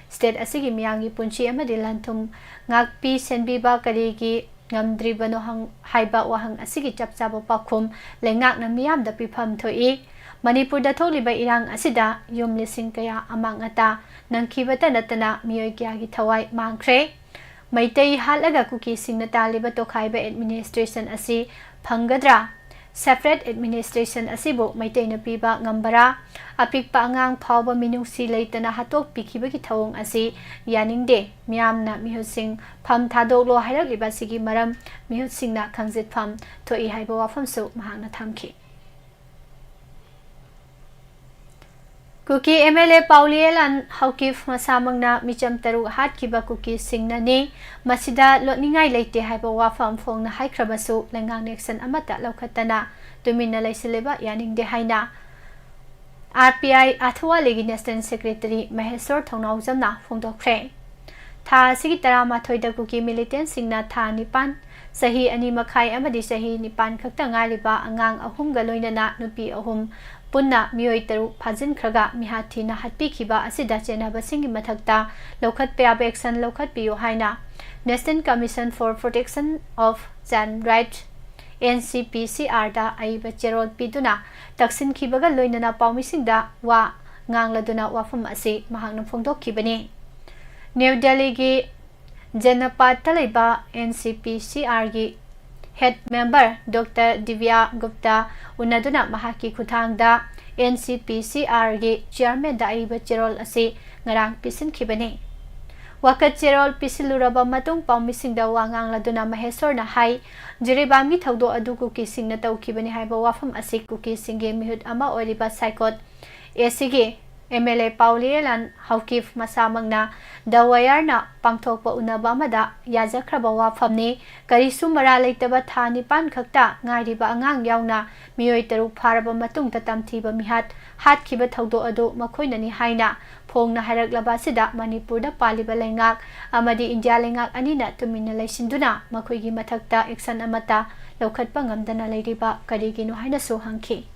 state asigi miyang gi punsi amadi lanthum ngakpi senbiba karigi ngamdribano hang haiba wahang asigi chapchaba pakhum lengak na miyam da pifam thoi Manipur da tholiba irang asida yum lising kaya amang ata nangkhibata natana miyoi kya gi thawai mangkhre Maitai halaga kuki singna taliba tokhaiba administration asi phangadra separate administration asibo maitai na piba ngambara apikpa angang phawba minungsi leitana hatok pikhiba ki thawong asi yaningde miyamna mihusing pham thadoklo hairaliba sigi maram mihusingna khangjit pham thoi haiba wafam su mahangna thamki Kuki MLA Paulielan Haukif Masamangna Micham Taru Hatkiba Kuki Singna ne Masida Lotningai Late Hyper Wafam Fong na Haikrabasu Langang Nexon Amata Lokatana Domina Laisileba Yaning de Haina RPI Atwa Legi National Secretary Mahesor Tongauzamna Fongdokre Tha Sigitara Matoida Kuki Militant Singna Tha Nipan Sahi Ani Makai Amadi Sahi Nipan Kaktangaliba Angang Ahum Galoinana Nupi Ahum Punna Mioi Taru Pazin Kraga Mihati na Hatpi Kiba Asida Chena Basingi Mathakta Lokat Payab Action Lokat Piyo Haina National Commission for Protection of Child Rights NCPCR da Aiba Cherod Piduna Taksin Kibaga Loinana Paumising da Wa Ngangladuna Wafam Asi Mahang Fongdok Kibani New Delhi gi Janapat Taliba NCPCR gi Head Member Dr. Divya Gupta Unaduna Mahaki Kuthangda NCPCR gi Chairman da Aiba Cherol Asi Ngarang Pisin Kibani wakat cherol pisiluraba matung paumisingda wangang laduna mahesor na hai jiribami thaudo adu kuki singna taukibani haiba wafam asik kuki singe mihut ama oriba saikot esige MLA Paulilan Haukif Masamangna Dawayarna Pangthokpa Unaba Amada Yajakraba Wafamni Karisu Mara Leitaba Tha Nipan Khakta Ngairiba Angang Yauna Mioi Taruk Pharaba Matungta Tamthiba Mihat Hatkiba Thaudo Adu Makhoinani Haina Phongna Haraklaba Sida Manipurda Paliba Lengak Amadi India Lengak Anina Tumina Leisinduna Makhoigi Mathakta Action Amata Lokhatpa Ngamdana Leiriba Karigino Haina So Hangki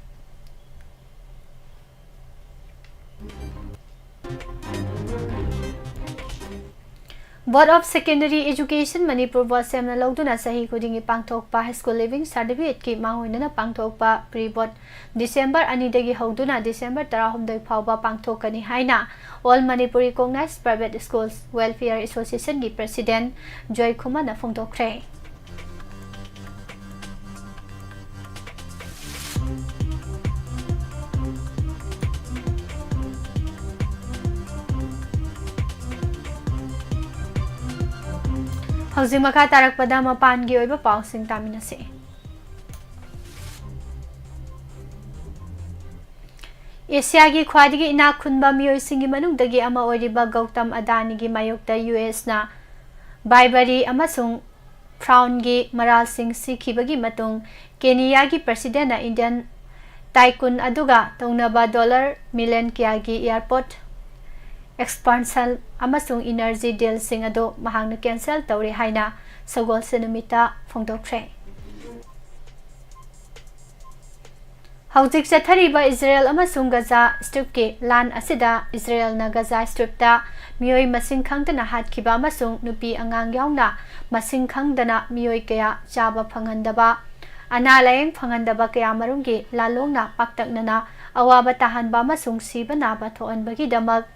Board of Secondary Education Manipur Board Semna Loduna Sahi Kudingi Pangthokpa High School Living Certificate ki Mangoinana Pangthokpa Pre-Board December Anidagi Hoduna December 16 Phauba Pangthokani Haina All Manipuri Recognized Private Schools Welfare Association ki President Joy Kumana Phongdokre Housi Makha Tarakpada Mapangi Oiba Pausing Taminase Asiagi Khwadigi Ina Kunba Miyoi Singi Manungdagi Ama Oriba Gautam Adanigi Mayokta US na Baibari Amasung Fraungi Maral Singh Sikhibagi Matung Kenyagi President na Indian Taikun Aduga Taunaba $1 million Kiagi Airport Expansion amasung energy deal sing ado mahangna cancel tawri haina sagol senumita phongdokre Haujik chathariba Israel amasung Gaza strip ke lan asida Israel na Gaza strip ta miyoi masing khangdana hatkiba amasung nupi angang yauna masing khangdana miyoi kaya chaba phangandaba ana layeng phangandaba kaya marunggi lalongna paktaknana awaba tahanba amasung siba naba thoanbagi damak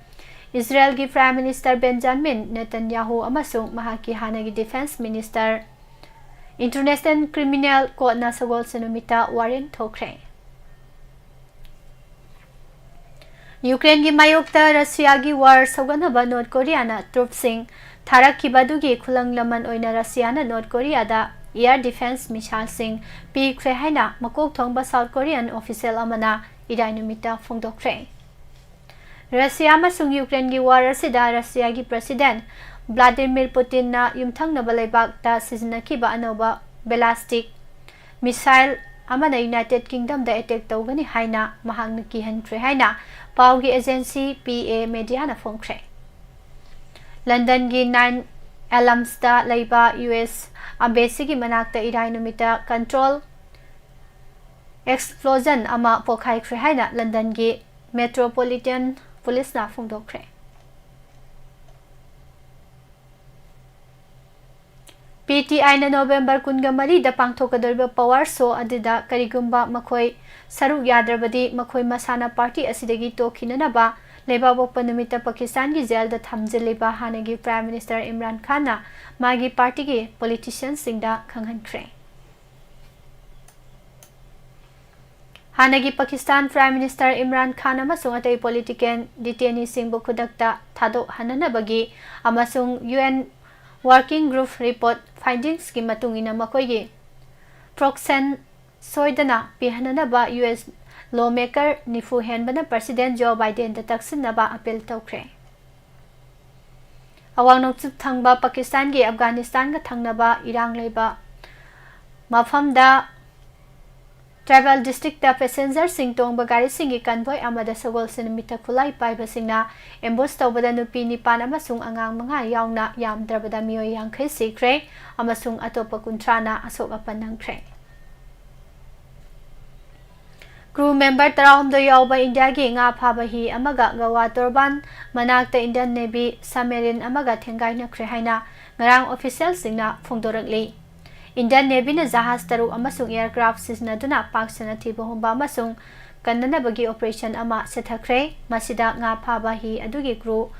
Israel ki Prime Minister Benjamin Netanyahu amasung mahaki hanagi Defense Minister International Criminal Court na sagol senumita warrant thokre Ukraine ki mayokta Russia ki war saganaba North Korea na troops sing tharakibadugi khulang laman oina Russia na North Korea da air defense missile sing pi khre haina makok thongba South Korean official amana irai numita phongdokre Russia amasung Ukraine ki war asida Russia ki President Vladimir Putin na yumthang na balaybak ta sizinaki ba anoba ballistic missile amana United Kingdom da attack tawgani haina mahang na kihantre haina pawgi agency PA media na phongkre London gi 9 alums da layba US embassy ki manakta irai numita control explosion ama pokhai khre haina London gi Metropolitan Police na phongdokre PTI na November 13 da pangthokadorba power show adida karigumba makhoi saruk yadrabadi makhoi masana party asidagi tokhinanaba lebabok panumita Pakistan gi jail da thamjeliba hanagi Prime Minister Imran Khan na magi party gi politicians singda khanghankhre Hanagi Pakistan Prime Minister Imran Khan amasung atay political detainees singbo khudakta thado hananabagi amasung UN Working Group report findings ki matungina makoigi proxen soidana pihananaba US lawmaker nifu henbana President Joe Biden da taksinaba appeal tawkre awang nokchup thangba Pakistan gi Afghanistan ga thangnaba irang leiba mafam da Travel District da passenger sing tong bagari singi convoy amada sagol senmita khulai paiba singna ambush tawbada nupi nipan amasung angang mga yauna yamdrabada miyoi yangkhai sikre amasung atopa kuntrana asok apanangkre Crew member 30 yawba India gi nga phaba hi amaga gawa torban manakta Indian Navy submarine amaga thengai na khre haina ngarang official singna phongdorakli Indian Navy na jahaz taru amasung aircraft siznaduna paksana thiba humba amasung kannanabagi operation ama sethakre masida nga phaba hi adugi crew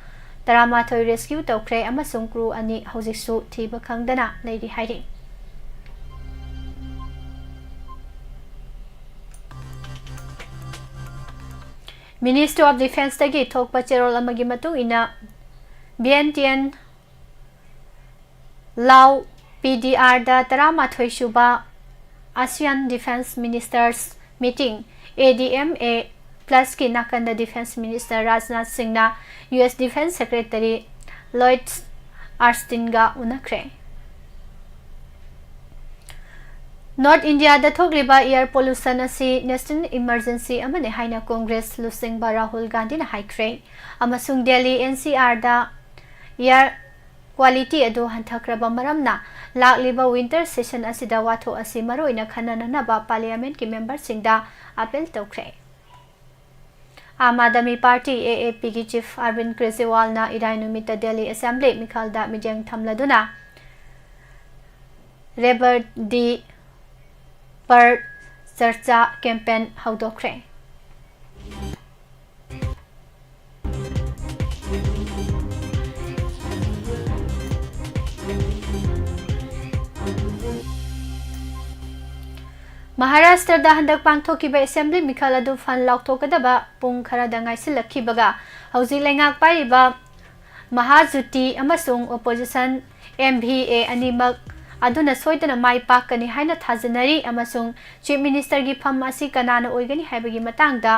taramathoi rescue tawkre amasung crew ani hojiksu thiba khangdana leiri hairi Ministry of Defense tagi thokpa cherol amagi matung ina BNTN Lao PDR da Taramathoi Shuba ASEAN Defense Ministers Meeting ADMA Plus ki nakanda Defense Minister Rajnath Singh na US Defense Secretary Lloyd Austin ga unakre. North India da thokliba air pollution asi national emergency amane haina Congress lusing ba Rahul Gandhi na haikre amasung Delhi NCR da air quality adu hantakraba maramna lakliba winter session asida watho asi maroina khanana ba parliament ki member singda appeal tokre. Aam Aadmi Party AAP ki chief Arvind Kejriwal na irai numita Delhi Assembly mikhal da mijeng thamladuna Rebel D पर चर्चा campaign हौदोखरे. Maharashtra दा हंदक पांगथोकिबा assembly मिखल अदु फन लाउथोकदबा पुंग खरादा ngaisilakkhibaga hauji lengak pairiba Mahayuti अमसुंग opposition MVA animak aduna soidana mai pakani haina thajanari amasung chief minister gi pham asi kanana oigani haibagi matangda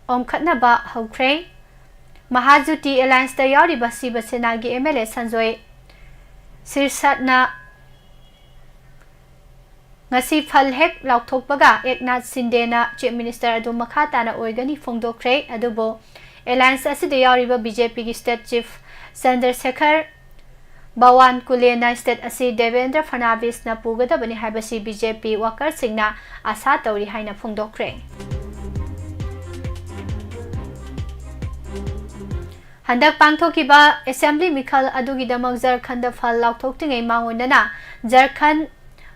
omkhatna ba haukhre. Mahajuti alliance da yari basi basena gi MLA Sanjoy Sirsatna ngasi phal hek laukthokpaga Eknath Shinde na chief minister adu makhata na oigani phongdokhre adubo alliance asi da yari ba BJP gi state chief Chandrasekhar Bawan Kulena state asi Devendra Fadnavis na pugadabani haibasi BJP worker singna asa tauri haina phongdokhre. Handak pangthokiba assembly mikhal adugidamak Jharkhand phal lauthoktingai mangonana Jharkhand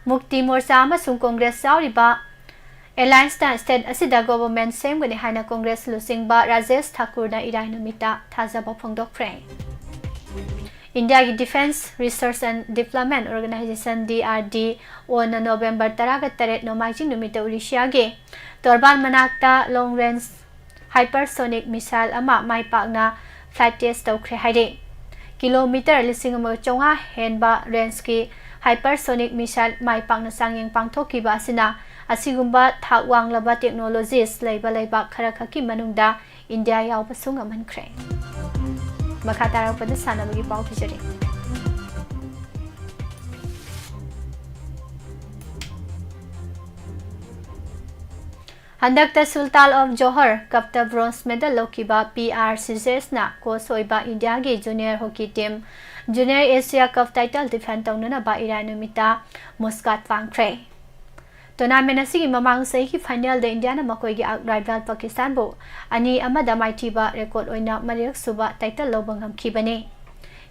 Mukti Morcha amasung Congress yauriba alliance ta state asida government semgani haina Congress lusingba Rajesh Thakur na irai numita thajaba phongdokhre. India ki Defense Research and Development Organization DRD on November 13 nomaijing numita Urisha ge Torban manakta long range hypersonic missile ama maipakna flight test tawkhre haide. Kilometer 1500 henba range ki hypersonic missile maipakna sangyeng pangthokiba asina asigumba thak wanglaba technologies leiba khara khaki manungda India yaubasung amankhre. Makatara pada sana bagi pau tijari. Handakta Sultan of Johor kapta bronze medal lokiba PR Series na ko soiba India ge junior hockey team Junior Asia Cup title defend tawnana ba iranumita Muscat pangkre. Tournament asigi mamang sai ki final da India na makoi gi rival Pakistan bo ani amada maiti ba record oina mariak suba title lobangam khibane.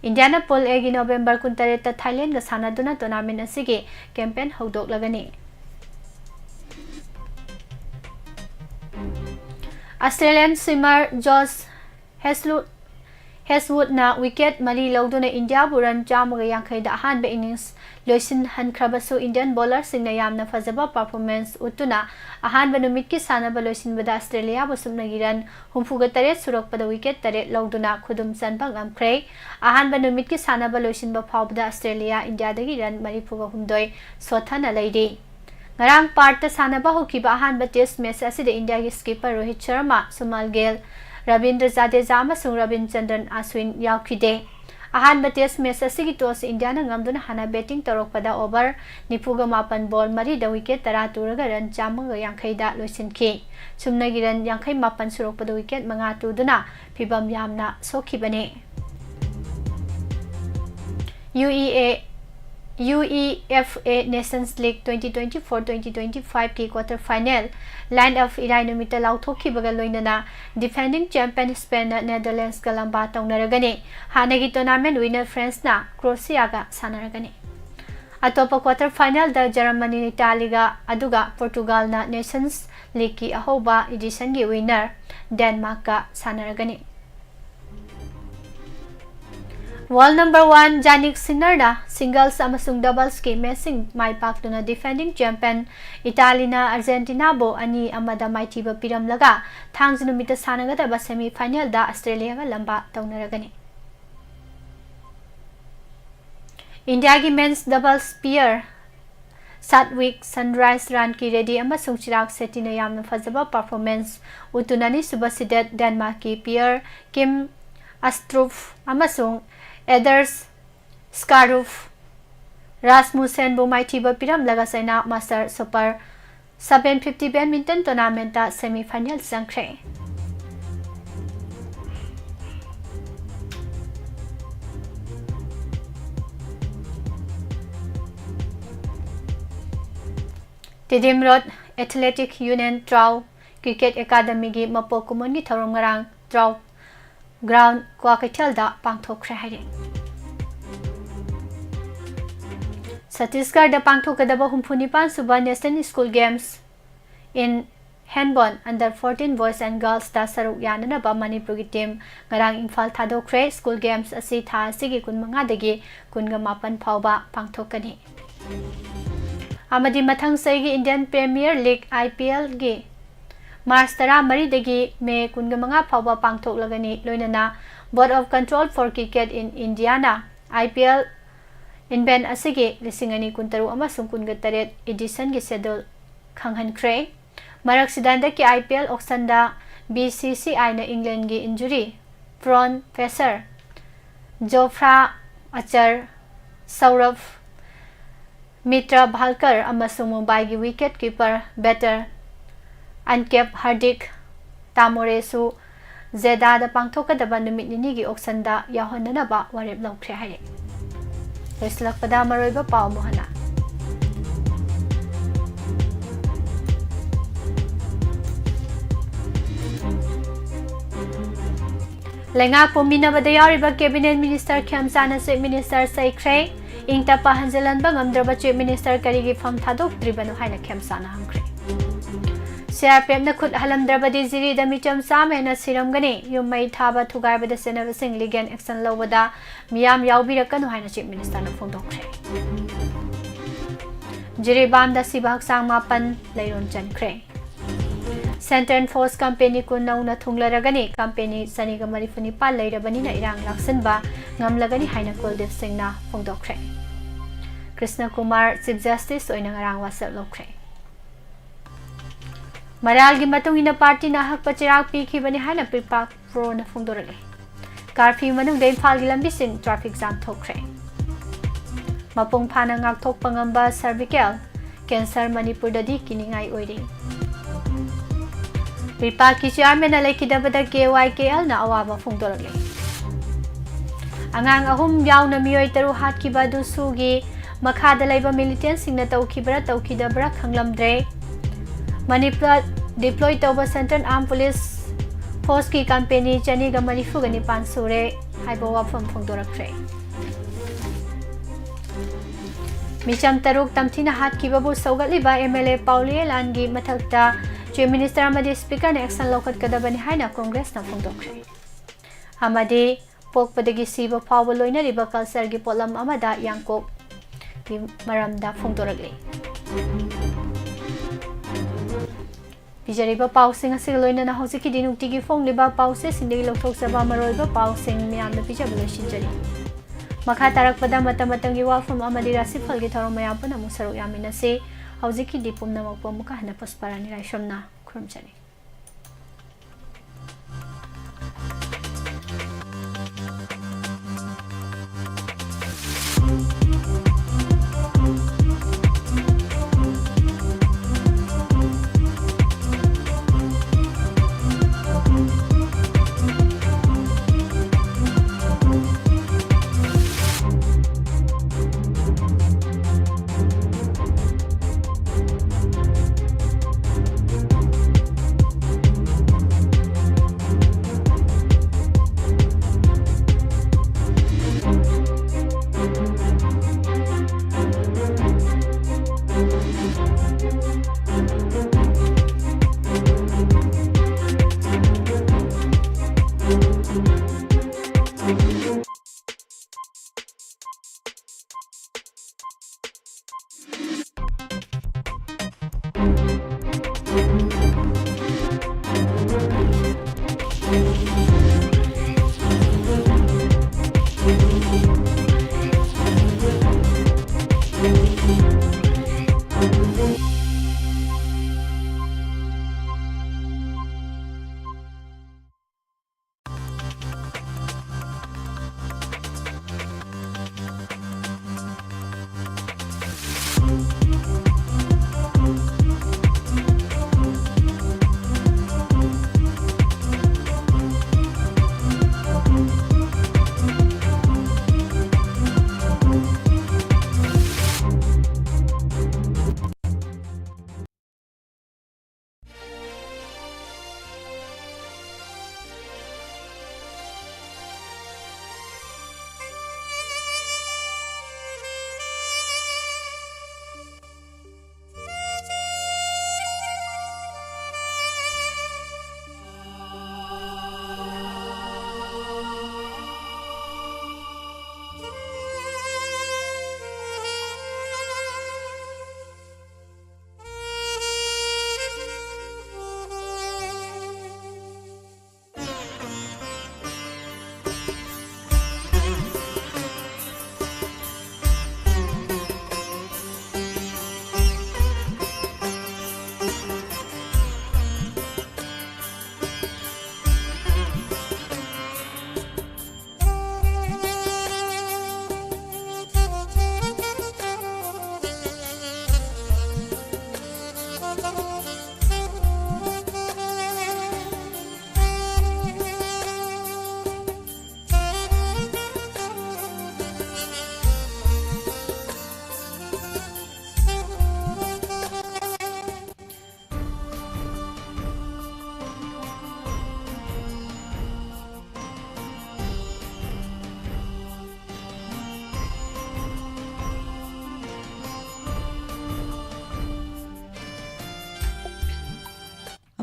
India na pool egi November 13 ta Thailand ga sanaduna tournament asigi campaign hodok lagani. Australian swimmer Josh Heswood na wicket mari lauduna India buran jamaga yankai da ahanba innings loisin hankrabasu Indian bowler singna yamna fazaba performance utuna ahanba numit ki sanaba loisin bada Australia busumna giran humfuga tare surokpada wicket tare lauduna khudum sanba ngamkhre ahanba numit ki sanaba loisin ba phawbada Australia India dagi ran marifuga humdoi sothana leide. Ngarang parta sanaba hokiba ahanba test match asida India ki skipper Rohit Sharma, Sumal Gill, Ravindra Jadeja amasung Ravichandran Ashwin yaukide. Ahanba test match asigi toss India na ngamduna hana batting torokpada over nipuga mapan ball mari da wicket tara turaga ran chamaga yankai da loisinki. Sumnagi ran yankai mapan surokpada wicket manga tuduna phibam yamna sokhibane. UEFA Nations League 2024-2025 की quarter final line of इराइनोमीटर लाउथोकी बगल लोइनना defending champion Spain Netherlands का लंबा तौनरगने हानगी tournament winner France ना क्रोएशिया का सानरगने अतोप क्वार्टर फाइनल द जर्मनी इटालीगा अदुगा पोर्तुगाल ना नेशंस लीग की अहोबा एडिशन की विनर डेनमार्क का सानरगने World number 1 Jannik Sinner na singles amasung doubles ki messing mai paktuna defending champion Italy na Argentina bo ani amada maiti ba piram laga thangjnumita sanagada ba semi final da Australia ga lamba taunaragani. India की men's doubles pair Satwik Sairaj Rankireddy अमसुंग चिराग सेट्टी ने यामना फजबा performance उतुनानी सुबसिडेट Denmark की pair Kim Astrup अमसुंग Anders Skaarup Rasmussen बु माइथीबा पिरम लगा China master super 750 badminton tournament semifinal संख्रे Tidim Road Athletic Union Traw Cricket Academy gi mapo kumun gi tharong ngarang Traw Ground Kwakaithal da pangthokkhre haire Chhattisgarh da pangthokadaba humphunipan suba National School Games in Handball under 14 boys and girls da saruk yanana ba Manipur gi team ngarang Imphal thadokre School Games asi tha asigi kunmanga dagi kunga mapan phawba pangthokani amadi mathang saigi Indian Premier League IPL gi March 13 dagi May 15 phawba pangthoklagani loinana Board of Control for Cricket in Indiana IPL invent asigi 2013 amasung 18 edition gi schedule khanghankhre marak sidanda ki IPL auction da BCCI na England gi injury prone pacer Jofra Achar Saurabh Mitra Bhalkar amasung Mumbai gi wicket keeper batter Ankep Hardik Tamoresu Zeda da pangthokadaba numit nini gi auction da yahonana ba warep lawkhre haire Loislakpada maroiba pau mohana Lenga pominabada yariba cabinet minister Khamsana Chief Minister Saikre ingta pahanjalan ba ngamdraba Chief Minister karigi pham thadok tribanu haina Khamsana hangkre CRPF na khut halamdrabadi jiri da micham samena siramgani yumai thaba thugaibada senaba sing legal action lawada miyam yaubirakanu haina Chief Minister na phongdokre jiri bam da sibak sang mapan leiron chankre Center and Force Company ko nauna thunglaragani company saniga marifuni pa leirabani na irang laksanba ngamlagani haina Kuldev Singh na phongdokre Krishna Kumar Chief Justice oina ngarang wasap lokre Maral gi matung ina party na hak pachirak pikhibani haina pipak pro na phongdorale curfew manung dei phal gi lambi sin traffic jam thokre mapung phana ngak thok pangamba cervical cancer Manipur dadi kiningai oiri Pipak ki chairman na lekidabada KYKL na awaba phongdorale Angang ahum yaw na miyoy taru hat ki badu sugi makhada laiba militant sing na tawkidabra khanglamdre Manipur deploy tawba Central Armed Police Force ki company chani ga marifu gani pansure haibo wafam phongdorakre Micham taruk tamthina hat ki babu saugatliba MLA Paulie Langi mathakta Chief Minister amadi Speaker ne action lokat kadabani haina Congress na phongdokre amadi pokpadagi siba phawba loina riba culture gi polam amada yangkok ki maramda phongdoragle Bijariba pausing asig loina na hosiki dinukti gi phongliba pause sindegi lokthok saba maroiba pausing miyamna pijabala shinjari makha tarakpada matamatangi wafam amadi rasifal gi thorom mayapana musaru yamina se hosiki dipum namakpa muka hana pasparani raishomna khurumchani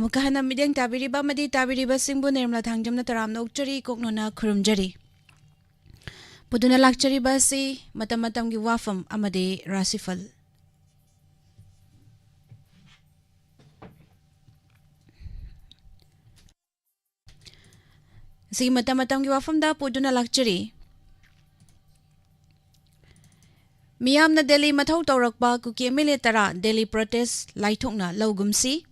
Amukahana mideng tabiriba madi tabiriba singbu nirmala thangjamna taramna ukchari koknona khurumjari. Puduna lakchari basi matam gi wafam amade rasifal. Si matam gi wafam da puduna lakchari. Miyam na Delhi mathau taurakba kuki emile tara Delhi protest laithokna laugumsi.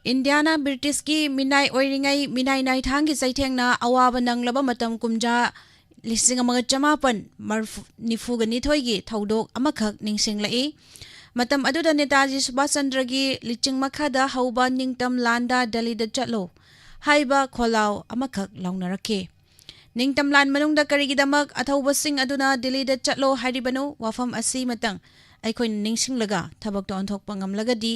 Indiana British ki minai oiringai minai nai thangi saithengna awaba nanglaba matam kumja lising amaga chamapan nifuga nithoigi thaudok amakhak ningsinglai matam aduda Netaji Subhash Chandra gi liching makhada hauba ningtam landa Delhi da chatlo haiba kholaw amakhak launarake ningtam lan manungda karigidamak athauba sing aduna Delhi da chatlo haribano wafam asi matang aikhoin ningsinglaga thabak to onthokpa ngamlagadi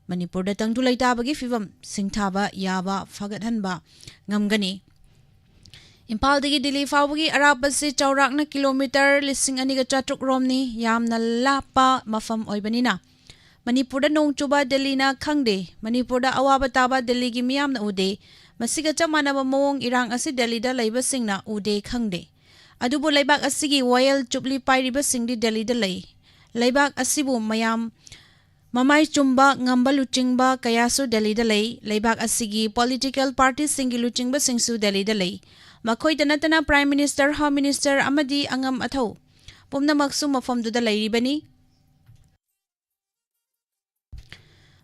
Manipur da tangdu laitaba gi fivam singthaba yaba fagathanba ngamgani Impal dagi Delhi fawagi arabasi chaurakna kilometer lising aniga chatruk romni yamna lapa mafam oibanina Manipur da nong chuba Delhi na khangde Manipur da awaba taba Delhi gi miyamna ude masiga chamanaba mawong irang asi Delhi da laiba singna ude khangde adubu laibak asigi royal chupli pairiba singdi Delhi da lai laibak asibu mayam Mamai chumba ngamba luchingba kayasu Delhi da lay laibak asigi political party singi luchingba singsu Delhi da lay makhoi danatana prime minister home minister amadi angam athau pumna maksu mafam du da lairibani